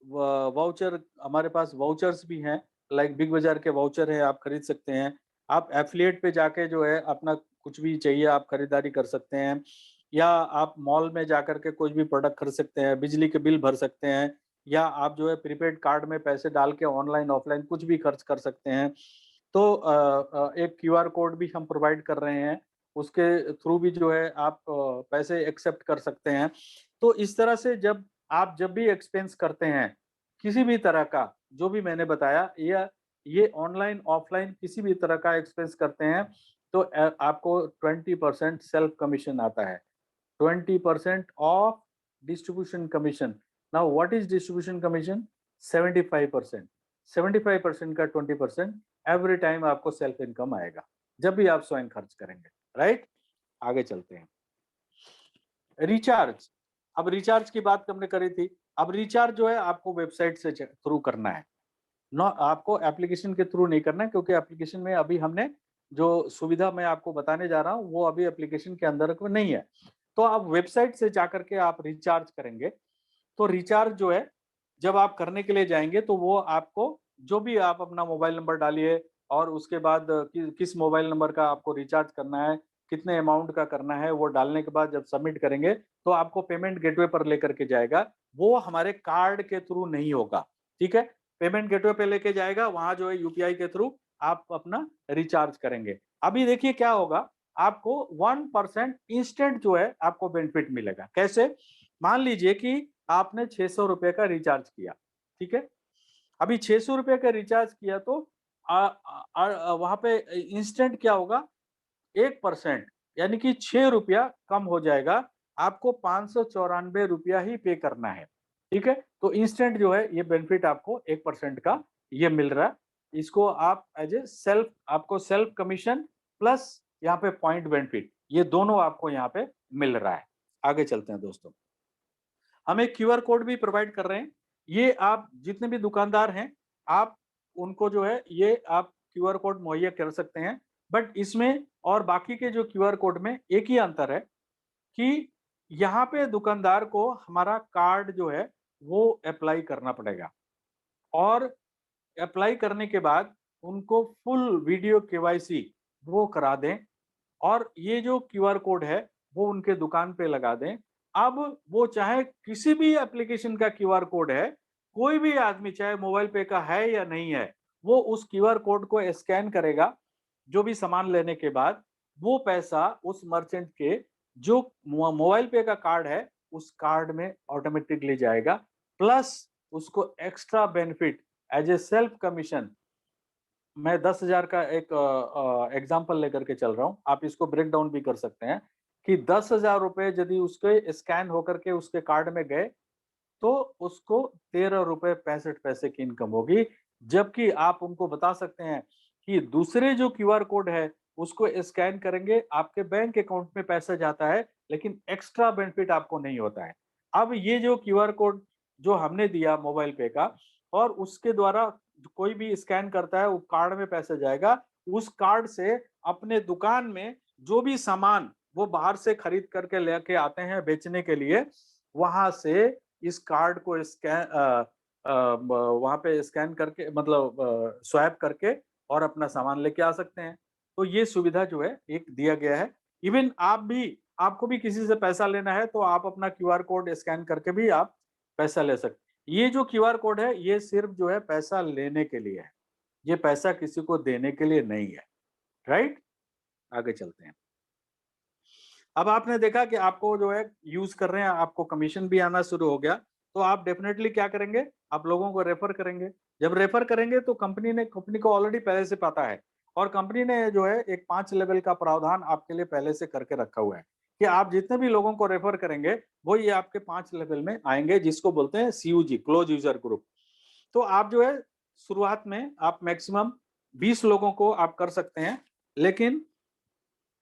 voucher, हमारे पास वाउचर्स भी हैं, लाइक बिग बाजार के वाउचर है, आप खरीद सकते हैं। आप एफिलिएट पे जाके जो है अपना कुछ भी चाहिए आप खरीदारी कर सकते हैं, या आप मॉल में जाकर के कोई भी प्रोडक्ट खरीद सकते हैं, बिजली के बिल भर सकते हैं, या आप जो है प्रीपेड कार्ड में पैसे डाल के ऑनलाइन ऑफलाइन कुछ भी खर्च कर सकते हैं। तो एक क्यूआर कोड भी हम प्रोवाइड कर रहे हैं, उसके थ्रू भी जो है आप पैसे एक्सेप्ट कर सकते हैं। तो इस तरह से जब भी एक्सपेंस करते हैं किसी भी तरह का, जो भी मैंने बताया, या ये ऑनलाइन ऑफलाइन किसी भी तरह का एक्सपेंस करते हैं, तो आपको 20% सेल्फ कमीशन आता है। 20% of distribution commission. Now what is distribution commission? 75%। 75% का 20% एवरी टाइम आपको सेल्फ इनकम आएगा जब भी आप स्वयं खर्च करेंगे, राइट। आगे चलते हैं। रिचार्ज। अब रिचार्ज की बात हमने करी थी। अब रिचार्ज जो है आपको वेबसाइट से थ्रू करना है, नो आपको एप्लीकेशन के थ्रू नहीं करना है, क्योंकि एप्लीकेशन में अभी हमने जो सुविधा मैं आपको बताने जा रहा हूँ वो अभी एप्लीकेशन के अंदर को नहीं है। तो आप वेबसाइट से जाकर के आप रिचार्ज करेंगे। तो रिचार्ज जो है जब आप करने के लिए जाएंगे तो वो आपको, जो भी आप अपना मोबाइल नंबर डालिए और उसके बाद किस मोबाइल नंबर का आपको रिचार्ज करना है, कितने अमाउंट का करना है, वो डालने के बाद जब सबमिट करेंगे तो आपको पेमेंट गेटवे पर लेकर के जाएगा। वो हमारे कार्ड के थ्रू नहीं होगा, ठीक है। पेमेंट गेटवे पे लेके जाएगा, वहां जो है यूपीआई के थ्रू आप अपना रिचार्ज करेंगे। अभी देखिए क्या होगा, आपको 1% इंस्टेंट जो है आपको बेनिफिट मिलेगा। कैसे? मान लीजिए कि आपने 600 रुपए का रिचार्ज किया, ठीक है। अभी 600 रुपए का रिचार्ज किया तो वहां पे इंस्टेंट क्या होगा, 1%, यानी कि 6 रुपया कम हो जाएगा। आपको 594 रुपया ही पे करना है, ठीक है। तो इंस्टेंट जो है ये बेनिफिट आपको 1% का ये मिल रहा है। इसको आप एज ए सेल्फ, आपको सेल्फ कमीशन प्लस यहाँ पे पॉइंट बेनिफिट, ये दोनों आपको यहाँ पे मिल रहा है। आगे चलते हैं दोस्तों। हम एक क्यूआर कोड भी प्रोवाइड कर रहे हैं। ये आप जितने भी दुकानदार हैं, आप उनको जो है ये आप क्यूआर कोड मुहैया कर सकते हैं। बट इसमें और बाकी के जो क्यूआर कोड में एक ही अंतर है कि यहाँ पे दुकानदार को हमारा कार्ड जो है वो अप्लाई करना पड़ेगा, और अप्लाई करने के बाद उनको फुल वीडियो केवाईसी वो करा दें, और ये जो क्यूआर कोड है वो उनके दुकान पे लगा दें। अब वो चाहे किसी भी एप्लीकेशन का क्यूआर कोड है, कोई भी आदमी चाहे मोबाइल पे का है या नहीं है, वो उस क्यूआर कोड को स्कैन करेगा। जो भी सामान लेने के बाद वो पैसा उस मर्चेंट के जो मोबाइल पे का कार्ड है उस कार्ड में ऑटोमेटिकली जाएगा, प्लस उसको extra benefit as a self commission. मैं 10,000 का एक एग्जांपल लेकर के चल रहा हूँ, आप इसको ब्रेक डाउन भी कर सकते हैं कि 10,000 रुपए यदि उसके स्कैन होकर के उसके कार्ड में गए तो उसको 13 रुपए 65 पैसे की इनकम होगी। जबकि आप उनको बता सकते हैं कि दूसरे जो क्यूआर कोड है उसको स्कैन करेंगे, आपके बैंक अकाउंट में पैसा जाता है, लेकिन एक्स्ट्रा बेनिफिट आपको नहीं होता है। अब ये जो क्यूआर कोड जो हमने दिया मोबाइल पे का, और उसके द्वारा कोई भी स्कैन करता है वो कार्ड में पैसा जाएगा, उस कार्ड से अपने दुकान में जो भी सामान वो बाहर से खरीद करके लेके आते हैं बेचने के लिए, वहां से इस कार्ड को वहां पे स्कैन करके मतलब स्वैप करके और अपना सामान लेके आ सकते हैं। तो ये सुविधा जो है एक दिया गया है। इवन आपको भी किसी से पैसा लेना है तो आप अपना क्यूआर कोड स्कैन करके भी आप पैसा ले सकते हैं। ये जो क्यूआर कोड है ये सिर्फ जो है पैसा लेने के लिए है, ये पैसा किसी को देने के लिए नहीं है, राइट। आगे चलते हैं। अब आपने देखा कि आपको जो है यूज कर रहे हैं, आपको कमीशन भी आना शुरू हो गया, तो आप डेफिनेटली क्या करेंगे, आप लोगों को रेफर करेंगे। जब रेफर करेंगे तो कंपनी को ऑलरेडी पहले से पता है, और कंपनी ने जो है एक 5 लेवल का प्रावधान आपके लिए पहले से करके रखा हुआ है कि आप जितने भी लोगों को रेफर करेंगे वो ये आपके 5 लेवल में आएंगे, जिसको बोलते हैं सीयूजी, क्लोज यूजर ग्रुप। तो आप जो है शुरुआत में आप मैक्सिमम 20 लोगों को आप कर सकते हैं, लेकिन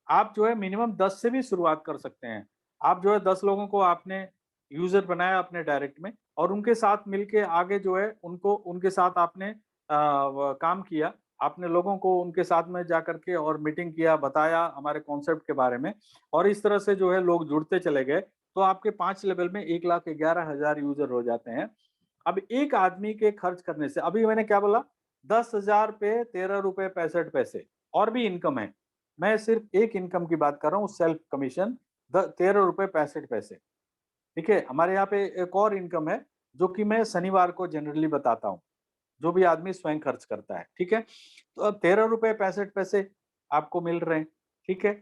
आप जो है मिनिमम 10 से भी शुरुआत कर सकते हैं। आप जो है 10 लोगों को आपने यूज़र बनाया अपने डायरेक्ट में और उनके साथ मिलके आगे जो है उनको उनके साथ आपने काम किया। आपने लोगों को उनके साथ में जाकर के और मीटिंग किया, बताया हमारे कॉन्सेप्ट के बारे में और इस तरह से जो है लोग जुड़ते चले गए। तो आपके 5 लेवल में 1,11,000 यूज़र हो जाते हैं। अब एक आदमी के खर्च करने से, अभी मैंने क्या बोला? 10,000 पे ₹13.65 और भी इनकम है। मैं सिर्फ एक इनकम की बात कर रहा हूँ, सेल्फ कमीशन ₹13.65। ठीक है, हमारे यहाँ पे एक और इनकम है जो कि मैं शनिवार को जनरली बताता हूँ, जो भी आदमी स्वयं खर्च करता है। ठीक है, तो अब ₹13.65 आपको मिल रहे हैं। ठीक है,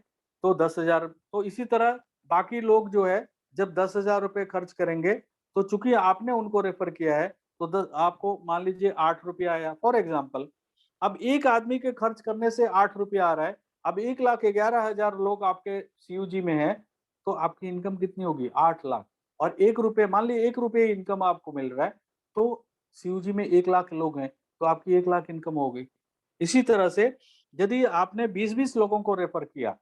तो 10,000, तो इसी तरह बाकी लोग जो है जब ₹10,000 खर्च करेंगे, तो चूंकि आपने उनको रेफर किया है, तो आपको मान लीजिए ₹8 आया फॉर एग्जाम्पल। अब एक आदमी के खर्च करने से ₹8 आ रहा है। अब 1,11,000 लोग आपके सीयूजी में हैं, तो आपकी इनकम कितनी होगी? 8 लाख। और ₹1, मान लीजिए ₹1 इनकम आपको मिल रहा है, तो सीयूजी में 1 लाख लोग हैं, तो आपकी 1 लाख इनकम हो गई। इसी तरह से यदि आपने 20-20 लोगों को रेफर किया,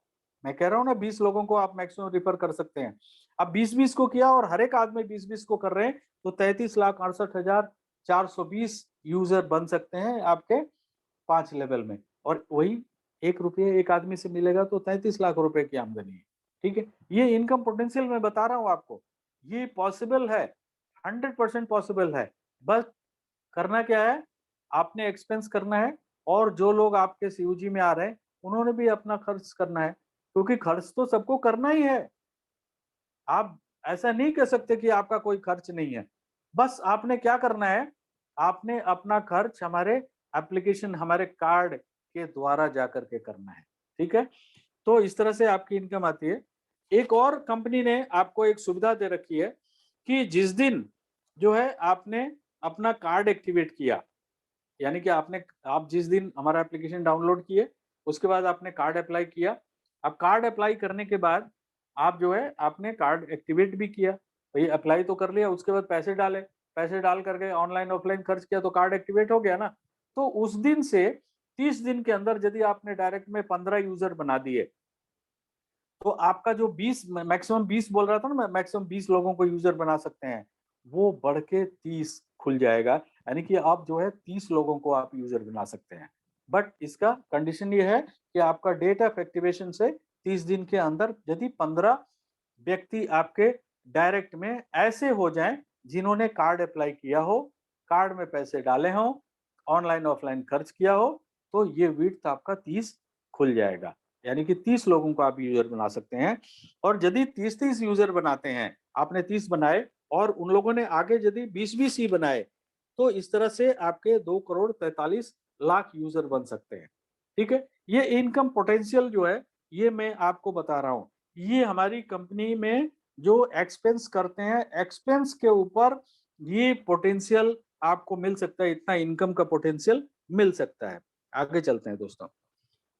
मैं कह रहा हूँ ना 20 लोगों को आप मैक्सिमम रेफर कर सकते हैं। अब 20-20 को किया और हर एक आदमी 20-20 को कर रहे हैं, तो 33,68,420 यूजर बन सकते हैं आपके 5 लेवल में। और वही ₹1 एक आदमी से मिलेगा तो 33 लाख रुपए की आमदनी है। ठीक है, ये इनकम पोटेंशियल मैं बता रहा हूँ आपको, ये पॉसिबल है, 100% पॉसिबल है। बस करना क्या है, आपने एक्सपेंस करना है और जो लोग आपके सीयूजी में आ रहे हैं उन्होंने भी अपना खर्च करना है, क्योंकि खर्च तो सबको करना ही है। आप ऐसा नहीं कह सकते कि आपका कोई खर्च नहीं है। बस आपने क्या करना है, आपने अपना खर्च हमारे एप्लीकेशन, हमारे कार्ड के द्वारा जाकर के करना है। ठीक है, तो इस तरह से आपकी इनकम आती है। एक और कंपनी ने आपको एक सुविधा दे रखी है कि जिस दिन जो है आपने अपना कार्ड एक्टिवेट किया, यानी कि आप जिस दिन हमारा एप्लीकेशन डाउनलोड किए, उसके बाद आपने कार्ड अप्लाई किया। अब कार्ड अप्लाई करने के बाद आप जो है आपने कार्ड एक्टिवेट भी किया। भई अप्लाई तो कर लिया, उसके बाद पैसे डाले, पैसे डाल करके ऑनलाइन ऑफलाइन खर्च किया तो कार्ड एक्टिवेट हो गया ना। तो उस दिन से 30 दिन के अंदर यदि आपने डायरेक्ट में 15 यूज़र बना दिए, तो आपका जो 20 मैक्सिमम 20 बोल रहा था ना मैं, मैक्सिमम 20 लोगों को यूज़र बना सकते हैं, वो बढ़ के 30 खुल जाएगा। यानी कि आप जो है 30 लोगों को आप यूज़र बना सकते हैं। बट इसका कंडीशन ये है कि आपका डेट ऑफ एक्टिवेशन से 30 दिन के अंदर यदि 15 व्यक्ति आपके डायरेक्ट में ऐसे हो जाएँ, जिन्होंने कार्ड अप्लाई किया हो, कार्ड में पैसे डाले हों, ऑनलाइन ऑफलाइन खर्च किया हो, तो ये विड्थ आपका 30 खुल जाएगा। यानी कि 30 लोगों को आप यूज़र बना सकते हैं। और यदि 30-30 यूज़र बनाते हैं, आपने 30 बनाए और उन लोगों ने आगे यदि 20-20 ही बनाए, तो इस तरह से आपके 2,43,00,000 यूज़र बन सकते हैं। ठीक है? ये इनकम पोटेंशियल जो है, ये मैं आपको बता रहा हूँ। ये हमारी कंपनी में जो एक्सपेंस करते हैं, एक्सपेंस के ऊपर ये पोटेंशियल आपको मिल सकता है, इतना इनकम का पोटेंशियल मिल सकता है। आगे चलते हैं दोस्तों।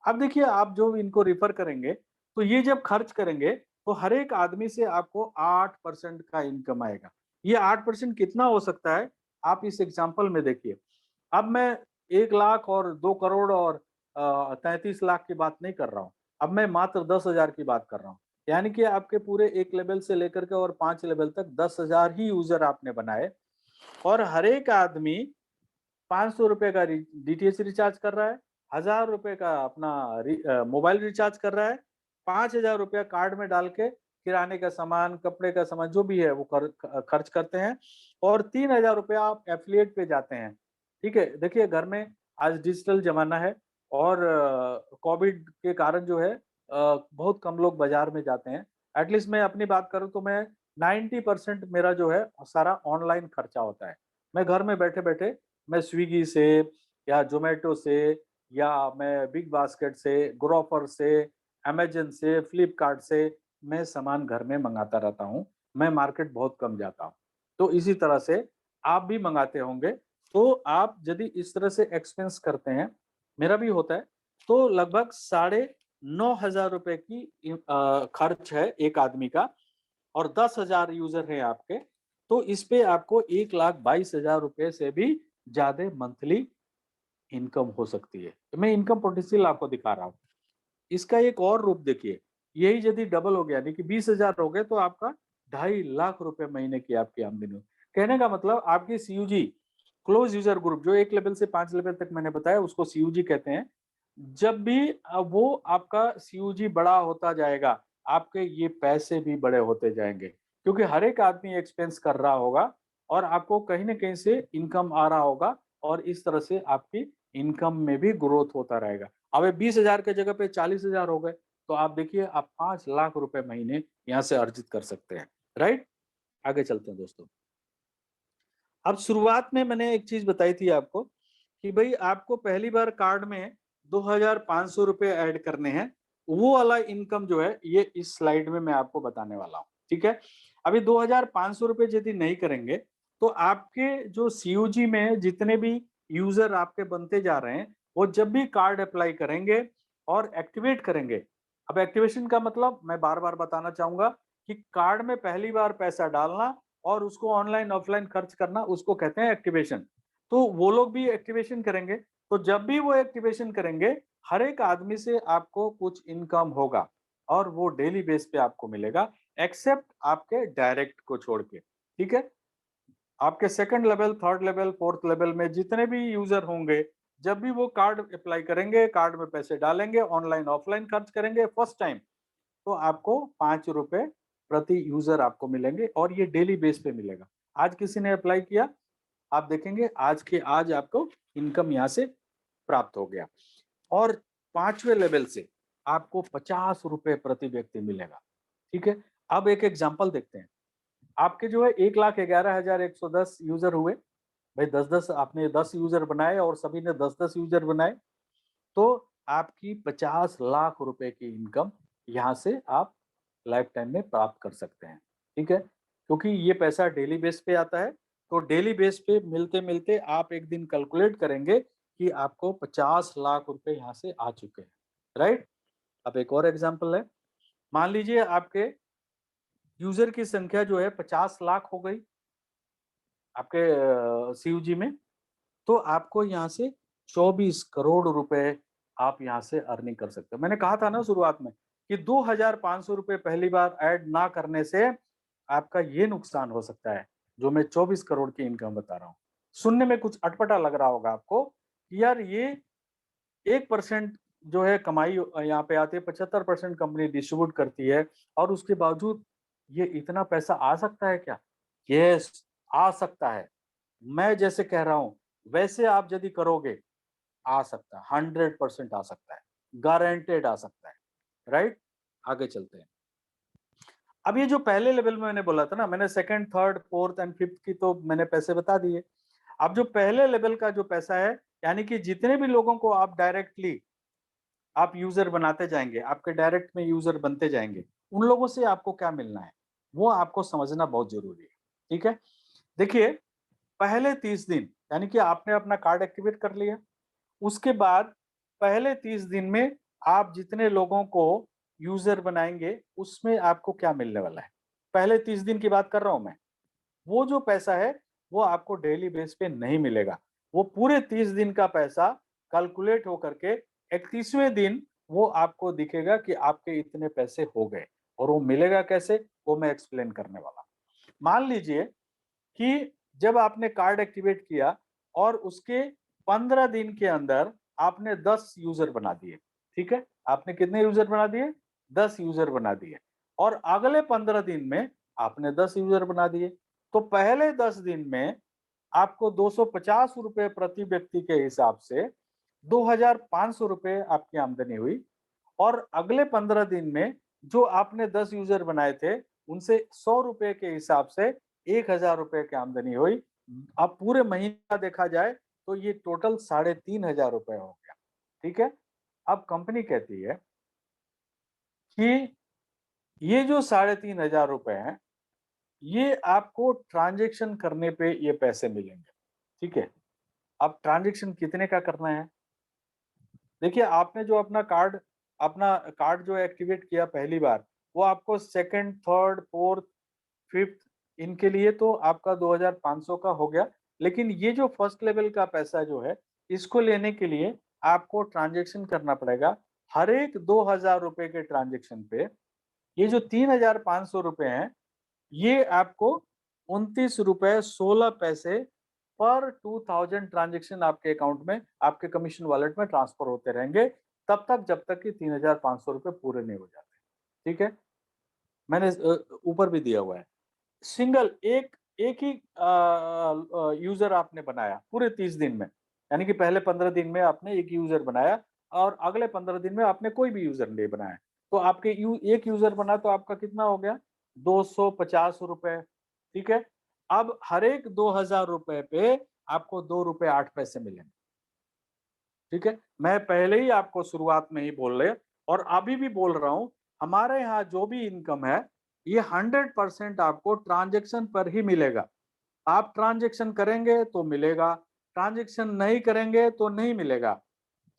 अब देखिए आप जो इनको रेफर करेंगे, तो ये जब खर्च करेंगे, तो हर एक आदमी से आपको 8% का इनकम आएगा। ये 8% कितना हो सकता है? आप इस एग्जांपल में देखिए। अब मैं 1 लाख और 2 करोड़ और 33 लाख की बात नहीं कर रहा हूँ। अब मैं मात्र 10,000 की बात कर रहा हूँ। यानी कि आपके पूरे 1 लेवल से लेकर के और 5 लेवल तक 10,000 ही यूज़र आपने बनाए और हर एक आदमी ₹500 का डीटीएच रिचार्ज कर रहा है, ₹1000 का अपना मोबाइल रिचार्ज कर रहा है, ₹5000 कार्ड में डाल के किराने का सामान, कपड़े का सामान जो भी है वो खर्च करते हैं और ₹3000 आप एफिलिएट पे जाते हैं। ठीक है? देखिए घर में आज डिजिटल ज़माना है और कोविड के कारण जो है बहुत कम लोग बाज़ार में जाते हैं। एटलीस्ट मैं अपनी बात करूँ तो मैं 90% मेरा जो है सारा ऑनलाइन खर्चा होता है। मैं घर में बैठे-बैठे मैं स्विगी से या ज़ोमैटो से या मैं बिग बास्केट से, ग्रोफर से, अमेज़न से, फ्लिपकार्ट से मैं सामान घर में मँगाता रहता हूँ। मैं मार्केट बहुत कम जाता हूँ। तो इसी तरह से आप भी मँगाते होंगे, तो आप यदि इस तरह से एक्सपेंस करते हैं, मेरा भी होता है, तो लगभग 9,500 की खर्च है एक आदमी का, और 10,000 यूजर हैं आपके, तो इस पे आपको 1,22,000 से भी ज्यादा मंथली इनकम हो सकती है। मैं इनकम पोटेंशियल आपको दिखा रहा हूँ। इसका एक और रूप देखिए, यही यदि डबल हो गया यानी कि 20,000 हो गए, तो आपका 2.5 लाख रुपए महीने की आपकी आमदनी हो। कहने का मतलब आपकी सीयूजी, क्लोज यूजर ग्रुप, जो 1 लेवल से 5 लेवल तक मैंने बताया, उसको सीयूजी कहते हैं। जब भी वो आपका सीयूजी बड़ा होता जाएगा, आपके ये पैसे भी बड़े होते जाएंगे, क्योंकि हर एक आदमी एक्सपेंस कर रहा होगा और आपको कहीं ना कहीं से इनकम आ रहा होगा, और इस तरह से आपकी इनकम में भी ग्रोथ होता रहेगा। अब 20,000 के जगह पे 40,000 हो गए, तो आप देखिए आप 5 लाख रुपए महीने यहाँ से अर्जित कर सकते हैं। राइट, आगे चलते हैं दोस्तों। अब शुरुआत में मैंने एक चीज बताई थी आपको कि भाई आपको पहली बार कार्ड में 2,500 रुपए ऐड करने हैं। वो वाला इनकम जो है ये इस स्लाइड में मैं आपको बताने वाला हूँ। ठीक है, अभी 2,500 रुपए यदि नहीं करेंगे, तो आपके जो सीयूजी में जितने भी यूजर आपके बनते जा रहे हैं, वो जब भी कार्ड अप्लाई करेंगे और एक्टिवेट करेंगे। अब एक्टिवेशन का मतलब मैं बार बार बताना चाहूंगा कि कार्ड में पहली बार पैसा डालना और उसको ऑनलाइन ऑफलाइन खर्च करना, उसको कहते हैं एक्टिवेशन। तो वो लोग भी एक्टिवेशन करेंगे, तो जब भी वो एक्टिवेशन करेंगे, हर एक आदमी से आपको कुछ इनकम होगा, और वो डेली बेस पे आपको मिलेगा, एक्सेप्ट आपके डायरेक्ट को छोड़ के। ठीक है, आपके second level, third level, fourth level में जितने भी यूजर होंगे, जब भी वो कार्ड अप्लाई करेंगे, कार्ड में पैसे डालेंगे, ऑनलाइन ऑफलाइन खर्च करेंगे फर्स्ट टाइम, तो आपको 5 रुपए प्रति यूजर आपको मिलेंगे, और ये डेली बेस पे मिलेगा। आज किसी ने अप्लाई किया, आप देखेंगे आज के आज आपको इनकम यहाँ से प्राप्त हो गया। और 5वें लेवल से आपको 50 रुपए प्रति व्यक्ति मिलेगा। ठीक है, अब एक एग्जाम्पल देखते हैं। आपके जो है 1,11,110 यूजर हुए। भाई 10-10 आपने 10 यूजर बनाए और सभी ने 10-10 यूजर बनाए, तो आपकी 50 लाख रुपए की इनकम यहाँ से आप लाइफ टाइम में प्राप्त कर सकते हैं। ठीक है, क्योंकि ये पैसा डेली बेस पे आता है, तो डेली बेस पे मिलते मिलते आप एक दिन कैलकुलेट करेंगे कि आपको 50 लाख रुपए यहाँ से आ चुके हैं। राइट, अब एक और एग्जाम्पल है। मान लीजिए आपके यूजर की संख्या जो है 50 लाख हो गई आपके सीयूजी में, तो आपको यहाँ से 24 करोड़ रुपए आप यहाँ से अर्निंग कर सकते हो। मैंने कहा था ना शुरुआत में कि 2,500 रुपए पहली बार ऐड ना करने से आपका ये नुकसान हो सकता है, जो मैं 24 करोड़ की इनकम बता रहा हूँ। सुनने में कुछ अटपटा लग रहा होगा आपको कि यार ये 1% जो है कमाई यहाँ पे आती है, 75% कंपनी डिस्ट्रीब्यूट करती है, और उसके बावजूद ये इतना पैसा आ सकता है क्या? यस, आ सकता है। मैं जैसे कह रहा हूँ वैसे आप यदि करोगे, आ सकता है, 100% आ सकता है, गारंटेड आ सकता है। राइट, आगे चलते हैं। अब ये जो पहले लेवल में मैंने बोला था ना, मैंने second, third, fourth and fifth की तो मैंने पैसे बता दिए। अब जो पहले लेवल का जो पैसा है, यानी कि जितने भी लोगों को आप डायरेक्टली आप यूजर बनाते जाएंगे, आपके डायरेक्ट में यूजर बनते जाएंगे, उन लोगों से आपको क्या मिलना है, वो आपको समझना बहुत जरूरी है। ठीक है, देखिए पहले 30 दिन यानी कि आपने अपना कार्ड एक्टिवेट कर लिया, उसके बाद पहले 30 दिन में आप जितने लोगों को यूजर बनाएंगे, उसमें आपको क्या मिलने वाला है। पहले 30 दिन की बात कर रहा हूं मैं। वो जो पैसा है वो आपको डेली बेस पे नहीं मिलेगा। वो पूरे 30 दिन का पैसा कैलकुलेट होकर के 31वें दिन वो आपको दिखेगा कि आपके इतने पैसे हो गए। और वो मिलेगा कैसे, वो मैं एक्सप्लेन करने वाला। मान लीजिए कि जब आपने कार्ड एक्टिवेट किया और उसके 15 दिन के अंदर आपने 10 यूजर बना दिए। ठीक है, आपने कितने यूजर बना दिए? 10 यूजर बना दिए। और अगले 15 दिन में आपने 10 यूजर बना दिए। तो पहले 10 दिन में आपको 250 रुपए प्रति व्यक्ति के हिसाब से 2,500 रुपए आपकी आमदनी हुई। और अगले 15 दिन में जो आपने 10 यूजर बनाए थे, उनसे 100 रुपए के हिसाब से 1,000 रुपए की आमदनी हुई। अब पूरे महीने का देखा जाए तो ये टोटल 3,500 रुपए हो गया। ठीक है, अब कंपनी कहती है कि ये जो 3,500 रुपए हैं, ये आपको ट्रांजेक्शन करने पे ये पैसे मिलेंगे। ठीक है, अब ट्रांजेक्शन कितने का करना है, देखिए आपने जो अपना कार्ड जो एक्टिवेट किया पहली बार, वो आपको सेकंड, थर्ड, फोर्थ, फिफ्थ इनके लिए तो आपका 2500 का हो गया। लेकिन ये जो फर्स्ट लेवल का पैसा जो है, इसको लेने के लिए आपको ट्रांज़ैक्शन करना पड़ेगा। हर एक 2000 रुपए के ट्रांज़ैक्शन पे ये जो 3500 रुपए हैं, ये आपको 29 रुपए 16 पैसे पर 2000 ट्रांज़ैक्शन आपके अकाउंट में, आपके कमीशन वॉलेट में ट्रांसफर होते रहेंगे, तब तक जब तक कि 3500 रुपए पूरे नहीं हो जाते। ठीक है? मैंने ऊपर भी दिया हुआ है। सिंगल एक एक ही यूज़र आपने बनाया पूरे 30 दिन में। यानी कि पहले 15 दिन में आपने एक यूज़र बनाया और अगले 15 दिन में आपने कोई भी यूज़र नहीं बनाया। तो आपके एक यूज़र बना तो आपका कितना हो गया? 250 रुपए, ठीक है? अब हर एक 2000 रुपए पे आपको 2 रुपए 8 पैसे मिलेंगे, ठीक है? मैं पहले ही आपको शुरुआत में ही बोल रहे और अभी भी बोल रहा हूँ, हमारे यहाँ जो भी इनकम है, ये 100% आपको ट्रांज़ैक्शन पर ही मिलेगा। आप ट्रांज़ैक्शन करेंगे तो मिलेगा, ट्रांज़ैक्शन नहीं करेंगे तो नहीं मिलेगा,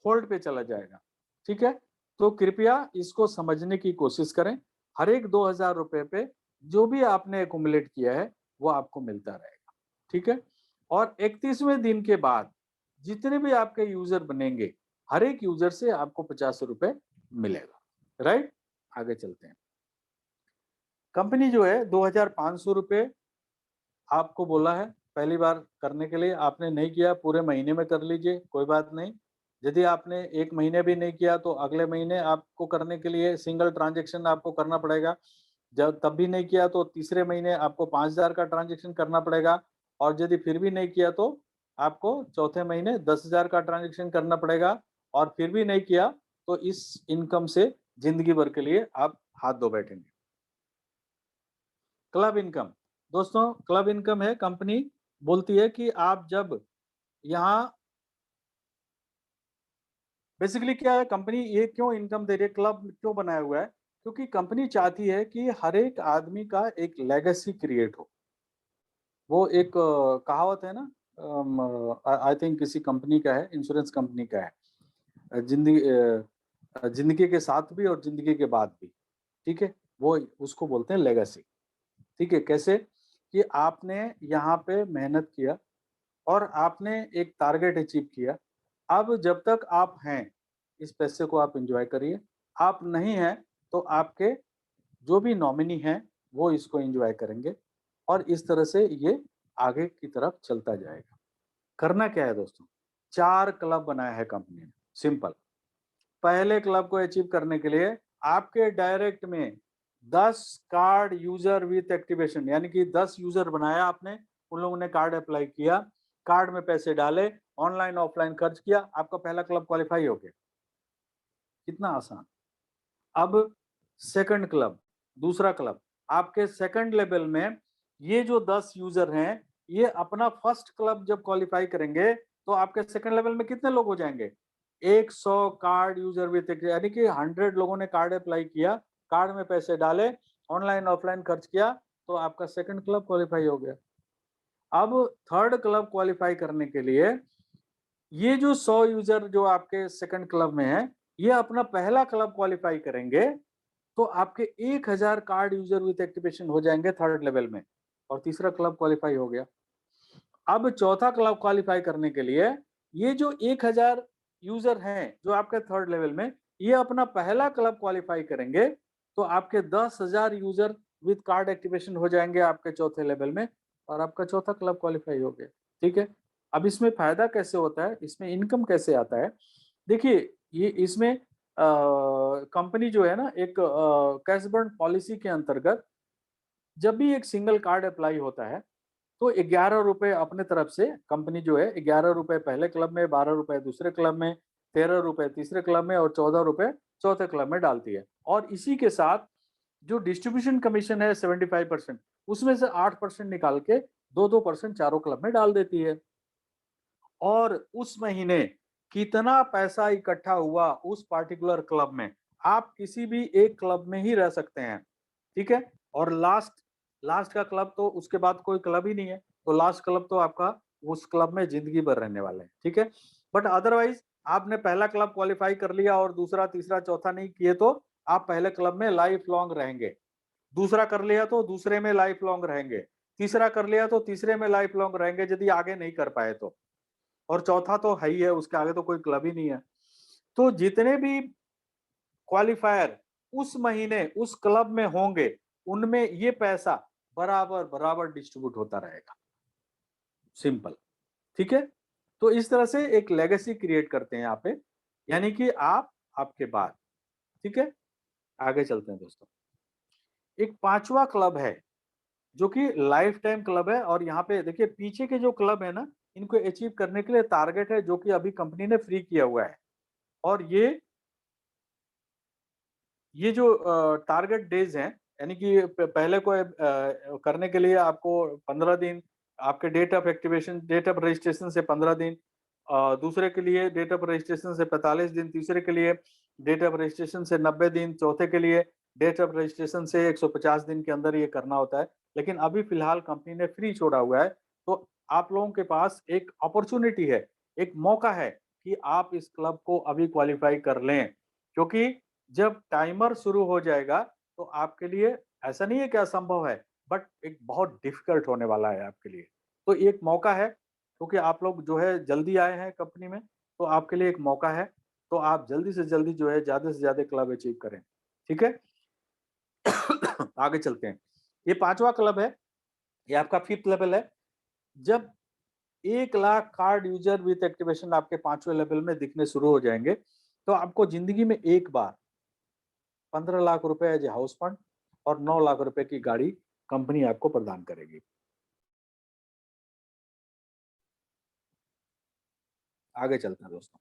होल्ड पे चला जाएगा। ठीक है? तो कृपया इसको समझने की कोशिश करें। हर एक 2000 रुपए पे जो भी आपने एक्युमुलेट किया है, वो आपको मिलता रहेगा। ठीक है? और 31वें दिन के बाद जितने भी आपके यूज़र बनेंगे, हर एक यूज़र से आपको 50 रुपए मिलेगा। राइट? आगे चलते हैं। कंपनी जो है 2500 रुपए आपको बोला है पहली बार करने के लिए, आपने नहीं किया, पूरे महीने में कर लीजिए, कोई बात नहीं। यदि आपने 1 महीने भी नहीं किया तो अगले महीने आपको करने के लिए सिंगल ट्रांज़ैक्शन आपको करना पड़ेगा। जब तब भी नहीं किया तो तीसरे महीने आपको 5000 का ट्रांज़ैक्शन करना पड़ेगा और यदि फिर भी नहीं किया तो आपको चौथे महीने 10,000 का ट्रांज़ैक्शन करना पड़ेगा और फिर भी नहीं किया तो इस इनकम से ज़िंदगी भर के लिए आप हाथ धो बैठेंगे। क्लब इनकम, दोस्तों क्लब इनकम है, कंपनी बोलती है कि आप जब यहाँ बेसिकली क्या है, कंपनी ये क्यों इनकम दे रही है, क्लब क्यों बनाया हुआ है? क्योंकि कंपनी चाहती है कि हर एक आदमी का एक लेगेसी क्रिएट हो। वो एक कहावत है ना, आई थिंक किसी कंपनी का है, इंश्योरेंस कंपनी का है। जिंदगी के साथ भी और जिंदगी के बाद भी, ठीक है? वो उसको बोलते हैं लेगेसी। ठीक है? कैसे? कि आपने यहाँ पे मेहनत किया और आपने एक टारगेट अचीव किया। अब जब तक आप हैं, इस पैसे को आप एन्जॉय करिए। आप नहीं हैं, तो आपके जो भी नॉमिनी हैं, वो इसको एन्जॉय करेंगे और इस तरह से ये आगे की तरफ चलता जाएगा। करना क्या है दोस्तों? 4 क्लब बनाया है कंपनी ने, सिंपल। पहले क्लब को अचीव करने के लिए आपके डायरेक्ट में 10 कार्ड यूजर विथ एक्टिवेशन, यानी कि 10 यूजर बनाया आपने, उन लोगों ने कार्ड अप्लाई किया, कार्ड में पैसे डाले, ऑनलाइन ऑफलाइन खर्च किया, आपका पहला क्लब क्वालिफाई हो गया। कितना आसान। अब सेकंड क्लब, दूसरा क्लब, आपके सेकंड लेवल में ये जो 10 यूजर हैं, ये अपना फर्स्ट क्लब जब क्वालिफाई करेंगे, तो आपके सेकंड लेवल में कितने लोग हो जाएंगे? 100 कार्ड यूजर विथ, यानी कि 100 लोगों ने कार्ड अप्लाई किया, कार्ड में पैसे डाले, ऑनलाइन ऑफलाइन खर्च किया, तो आपका सेकंड क्लब क्वालिफाई हो गया। अब थर्ड क्लब क्वालिफाई करने के लिए ये जो 100 यूजर जो आपके सेकंड क्लब में है, ये अपना पहला क्लब क्वालिफाई करेंगे, तो आपके 1000 कार्ड यूजर विथ एक्टिवेशन हो जाएंगे थर्ड लेवल में और तीसरा क्लब क्वालिफाई हो गया। अब चौथा क्लब क्वालिफाई करने के लिए ये जो 1000 यूजर हैं जो आपके थर्ड लेवल में, ये अपना पहला क्लब क्वालिफाई करेंगे, तो आपके 10,000 यूजर विथ कार्ड एक्टिवेशन हो जाएंगे आपके चौथे लेवल में और आपका चौथा क्लब क्वालिफाई हो गया। ठीक है? अब इसमें फायदा कैसे होता है, इसमें इनकम कैसे आता है? देखिए, ये इसमें कंपनी जो है ना, एक कैश बर्न पॉलिसी के अंतर्गत जब भी एक सिंगल कार्ड अप्लाई होता है, तो 11 रुपए अपने तरफ से कंपनी जो है 11 रुपए पहले क्लब में, 12 रुपए दूसरे क्लब में, 13 रुपए तीसरे क्लब में और 14 रुपए चौथे क्लब में डालती है। और इसी के साथ जो डिस्ट्रीब्यूशन कमीशन है 75%, उसमें से 8% निकाल के 2-2% चारों क्लब में डाल देती है। और उस महीने कितना पैसा इकट्ठा हुआ उस पार्टिकुलर क्लब में, आप किसी भी एक क्लब में ही रह सकते हैं। ठीक है? और लास्ट लास्ट का क्लब तो उसके बाद कोई क्लब ही नहीं है, तो लास्ट क्लब तो आपका उस क्लब में जिंदगी भर रहने वाला है। ठीक है? बट अदरवाइज आपने पहला क्लब क्वालिफाई कर लिया और दूसरा तीसरा चौथा नहीं किए तो आप पहले क्लब में लाइफ लॉन्ग रहेंगे, दूसरा कर लिया तो दूसरे में लाइफ लॉन्ग रहेंगे, तीसरा कर लिया तो तीसरे में लाइफ लॉन्ग रहेंगे यदि आगे नहीं कर पाए तो, और चौथा तो है ही है, उसके आगे तो कोई क्लब ही नहीं है। तो जितने भी क्वालिफायर उस महीने उस क्लब में होंगे, उनमें ये पैसा बराबर बराबर डिस्ट्रीब्यूट होता रहेगा। सिंपल, ठीक है। तो इस तरह से एक लेगेसी क्रिएट करते हैं यहाँ पे, यानी कि आप आपके बाद, ठीक है। आगे चलते हैं दोस्तों। एक पांचवा क्लब है जो कि लाइफ टाइम क्लब है, और यहाँ पे देखिए पीछे के जो क्लब है ना, इनको अचीव करने के लिए टारगेट है जो कि अभी कंपनी ने फ्री किया हुआ है। और ये जो टारगेट डेज हैं, यानी कि पहले को करने के लिए आपको 15 दिन, आपके date of activation, date of registration से 15 दिन, दूसरे के लिए डेट ऑफ रजिस्ट्रेशन से 45 दिन, तीसरे के लिए डेट ऑफ रजिस्ट्रेशन से 90 दिन, चौथे के लिए डेट ऑफ रजिस्ट्रेशन से 150 दिन के अंदर ये करना होता है। लेकिन अभी फिलहाल कंपनी ने फ्री छोड़ा हुआ है, तो आप लोगों के पास एक अपॉर्चुनिटी है, एक मौका है कि आप इस क्लब को अभी क्वालिफाई कर लें, क्योंकि जब टाइमर शुरू हो जाएगा तो आपके लिए ऐसा नहीं है कि असंभव है, बट एक बहुत डिफिकल्ट होने वाला है आपके लिए। तो एक मौका है, क्योंकि आप लोग जो है जल्दी आए हैं कंपनी में, तो आपके लिए एक मौका है। तो आप जल्दी से जल्दी जो है ज्यादा से ज्यादा क्लब अचीव करें, ठीक है। आगे चलते हैं। ये पांचवा क्लब है, ये आपका फिफ्थ लेवल है। जब 1 lakh card user with activation आपके पांचवें लेवल में दिखने शुरू हो जाएंगे, तो आपको जिंदगी में एक बार 15 लाख रुपए एज ए हाउस फंड और 9 लाख रुपए की गाड़ी कंपनी आपको प्रदान करेगी। आगे चलते हैं दोस्तों।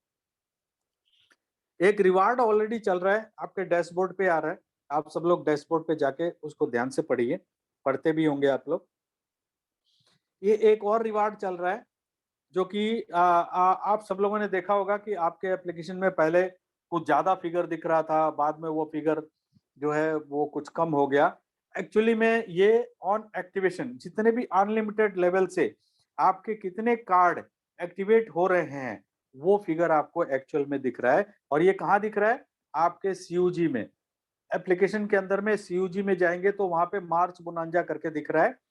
एक रिवार्ड ऑलरेडी चल रहा है, आपके डैशबोर्ड पे आ रहा है। आप सब लोग डैशबोर्ड पे जाके उसको ध्यान से पढ़िए, पढ़ते भी होंगे आप लोग। ये एक और रिवार्ड चल रहा है जो कि आप सब लोगों ने देखा होगा कि आपके एप्लीकेशन में पहले कुछ ज्यादा फिगर दिख रहा था, बाद में वो फिगर जो है वो कुछ कम हो गया। एक्चुअली में ये ऑन एक्टिवेशन जितने भी अनलिमिटेड लेवल से आपके कितने कार्ड एक्टिवेट हो रहे हैं, वो फिगर आपको एक्चुअल में दिख रहा है। और ये कहाँ दिख रहा है? आपके सीयूजी में, एप्लीकेशन के अंदर में सीयूजी में जाएंगे तो वहां पे मार्च बोनांजा करके दिख रहा है।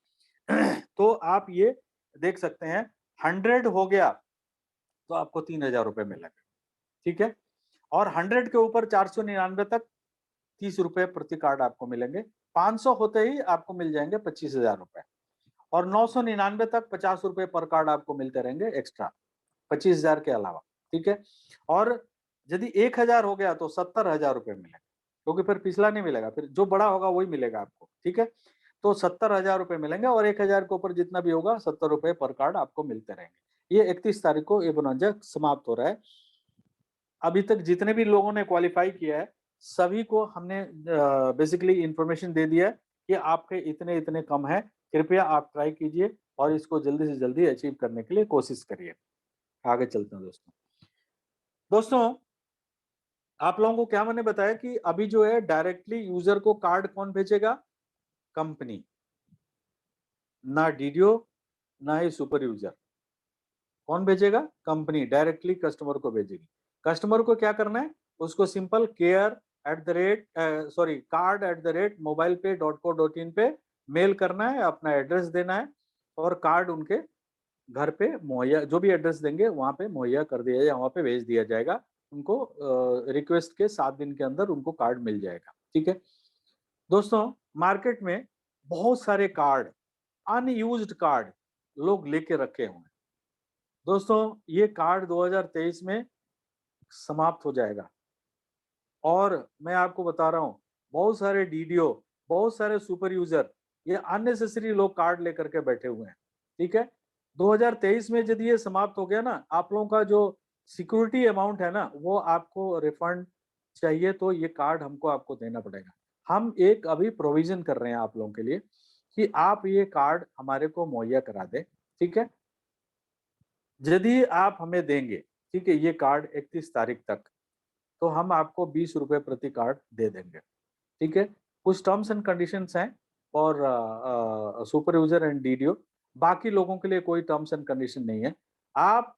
तो आप ये देख सकते हैं, 100 हो गया तो आपको 3,000 रुपए मिलेंगे, ठीक है। और 100 के ऊपर 499 तक 30 रुपए प्रति कार्ड आपको मिलेंगे। 500 होते ही आपको मिल जाएंगे 25,000 रुपए, और 999 तक 50 रुपए पर कार्ड आपको मिलते रहेंगे एक्स्ट्रा, 25,000 के अलावा, ठीक है। और यदि 1,000 हो गया तो 70,000 रुपए मिलेंगे, क्योंकि फिर पिछला नहीं मिलेगा, फिर जो बड़ा होगा वही मिलेगा आपको, ठीक है। तो 70,000 रुपए मिलेंगे, और 1,000 के ऊपर जितना भी होगा 70 रुपए पर कार्ड आपको मिलते रहेंगे। ये 31 तारीख को ये बोनस समाप्त हो रहा है। अभी तक जितने भी लोगों ने क्वालिफाई किया है, सभी को हमने बेसिकली इंफॉर्मेशन दे दिया है कि आपके इतने इतने कम है, कृपया आप ट्राई कीजिए और इसको जल्दी से जल्दी अचीव करने के लिए कोशिश करिए। आगे चलते हैं दोस्तों। दोस्तों, आप लोगों को क्या मैंने बताया कि अभी जो है डायरेक्टली यूजर को कार्ड कौन भेजेगा? कंपनी, ना डीडीओ, ना ही सुपर यूजर। कौन भेजेगा? कंपनी डायरेक्टली कस्टमर को भेजेगी। कस्टमर को क्या करना है? उसको simple care at the rate sorry card at the rate mobile पे .co.in पे मेल करना है, अपना एड्रेस देना है, और कार्ड उनके घर पे मुहैया, जो भी एड्रेस देंगे वहां पे मुहैया कर दिया जाएगा, वहां पे भेज दिया जाएगा उनको। रिक्वेस्ट के 7 दिन के अंदर उनको कार्ड मिल जाएगा, ठीक है। दोस्तों, मार्केट में बहुत सारे कार्ड, अनयूज्ड कार्ड लोग लेके रखे हुए हैं। दोस्तों, ये कार्ड 2023 में समाप्त हो जाएगा, और मैं आपको बता रहा हूँ, बहुत सारे डीडीओ, बहुत सारे सुपर यूजर ये अननेसेसरी लोग कार्ड लेकर के बैठे हुए हैं, ठीक है। 2023 में यदि ये समाप्त हो गया ना, आप लोगों का जो सिक्योरिटी अमाउंट है ना, वो आपको रिफंड चाहिए, तो ये कार्ड हमको आपको देना पड़ेगा। हम एक अभी प्रोविजन कर रहे हैं आप लोगों के लिए कि आप ये कार्ड हमारे को मुहैया करा दें, ठीक है। यदि आप हमें देंगे, ठीक है, ये कार्ड 31 तारीख तक, तो हम आपको 20 रुपए प्रति कार्ड दे देंगे, ठीक है। कुछ टर्म्स एंड कंडीशंस हैं और सुपर यूजर एंड डीडीओ, बाकी लोगों के लिए कोई टर्म्स एंड कंडीशन नहीं है। आप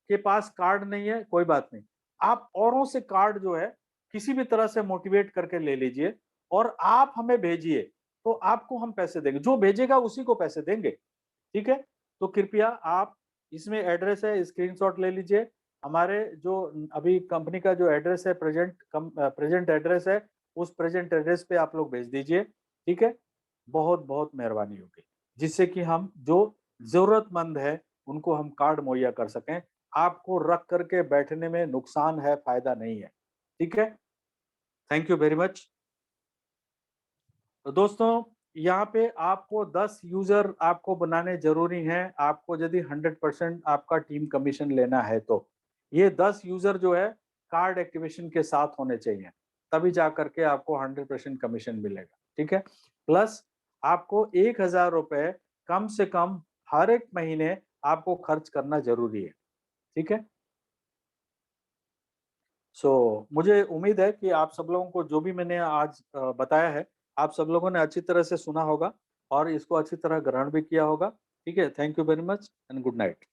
के पास कार्ड नहीं है, कोई बात नहीं। आप औरों से कार्ड जो है किसी भी तरह से मोटिवेट करके ले लीजिए और आप हमें भेजिए, तो आपको हम पैसे देंगे। जो भेजेगा उसी को पैसे देंगे, ठीक है? तो कृपया आप इसमें एड्रेस है, स्क्रीनशॉट ले लीजिए। हमारे जो अभी कंपनी का जो एड्रेस है, प्रेजेंट एड्रेस है, उस प्रेजेंट एड्रेस पे आप लोग भेज दीजिए, ठीक है? बहुत-बहुत मेहरबानी होगी, जिससे कि हम जो ज़रूरतमंद है, उनको हम कार्ड मुहैया कर सकें। आपको रख कर के बैठने में नुकसान है, फ़ायदा नहीं है, ठीक है? Thank you very much. तो दोस्तों, यहाँ पे आपको 10 यूज़र आपको बनाने ज़रूरी हैं, आपको यदि 100% आपका टीम कमीशन लेना है तो। ये 10 यूज़र जो है कार्ड एक्टिवेशन के साथ होने चाहिए, तभी जा कर के आपको 100% कमीशन मिलेगा, ठीक है? प्लस आपको ₹1000 कम से कम हर एक महीने आपको खर्च करना ज़रूरी है, ठीक है? मुझे उम्मीद है कि आप सब लोगों को जो भी मैंने आज बताया है, आप सब लोगों ने अच्छी तरह से सुना होगा और इसको अच्छी तरह ग्रहण भी किया होगा। ठीक है? Thank you very much and good night.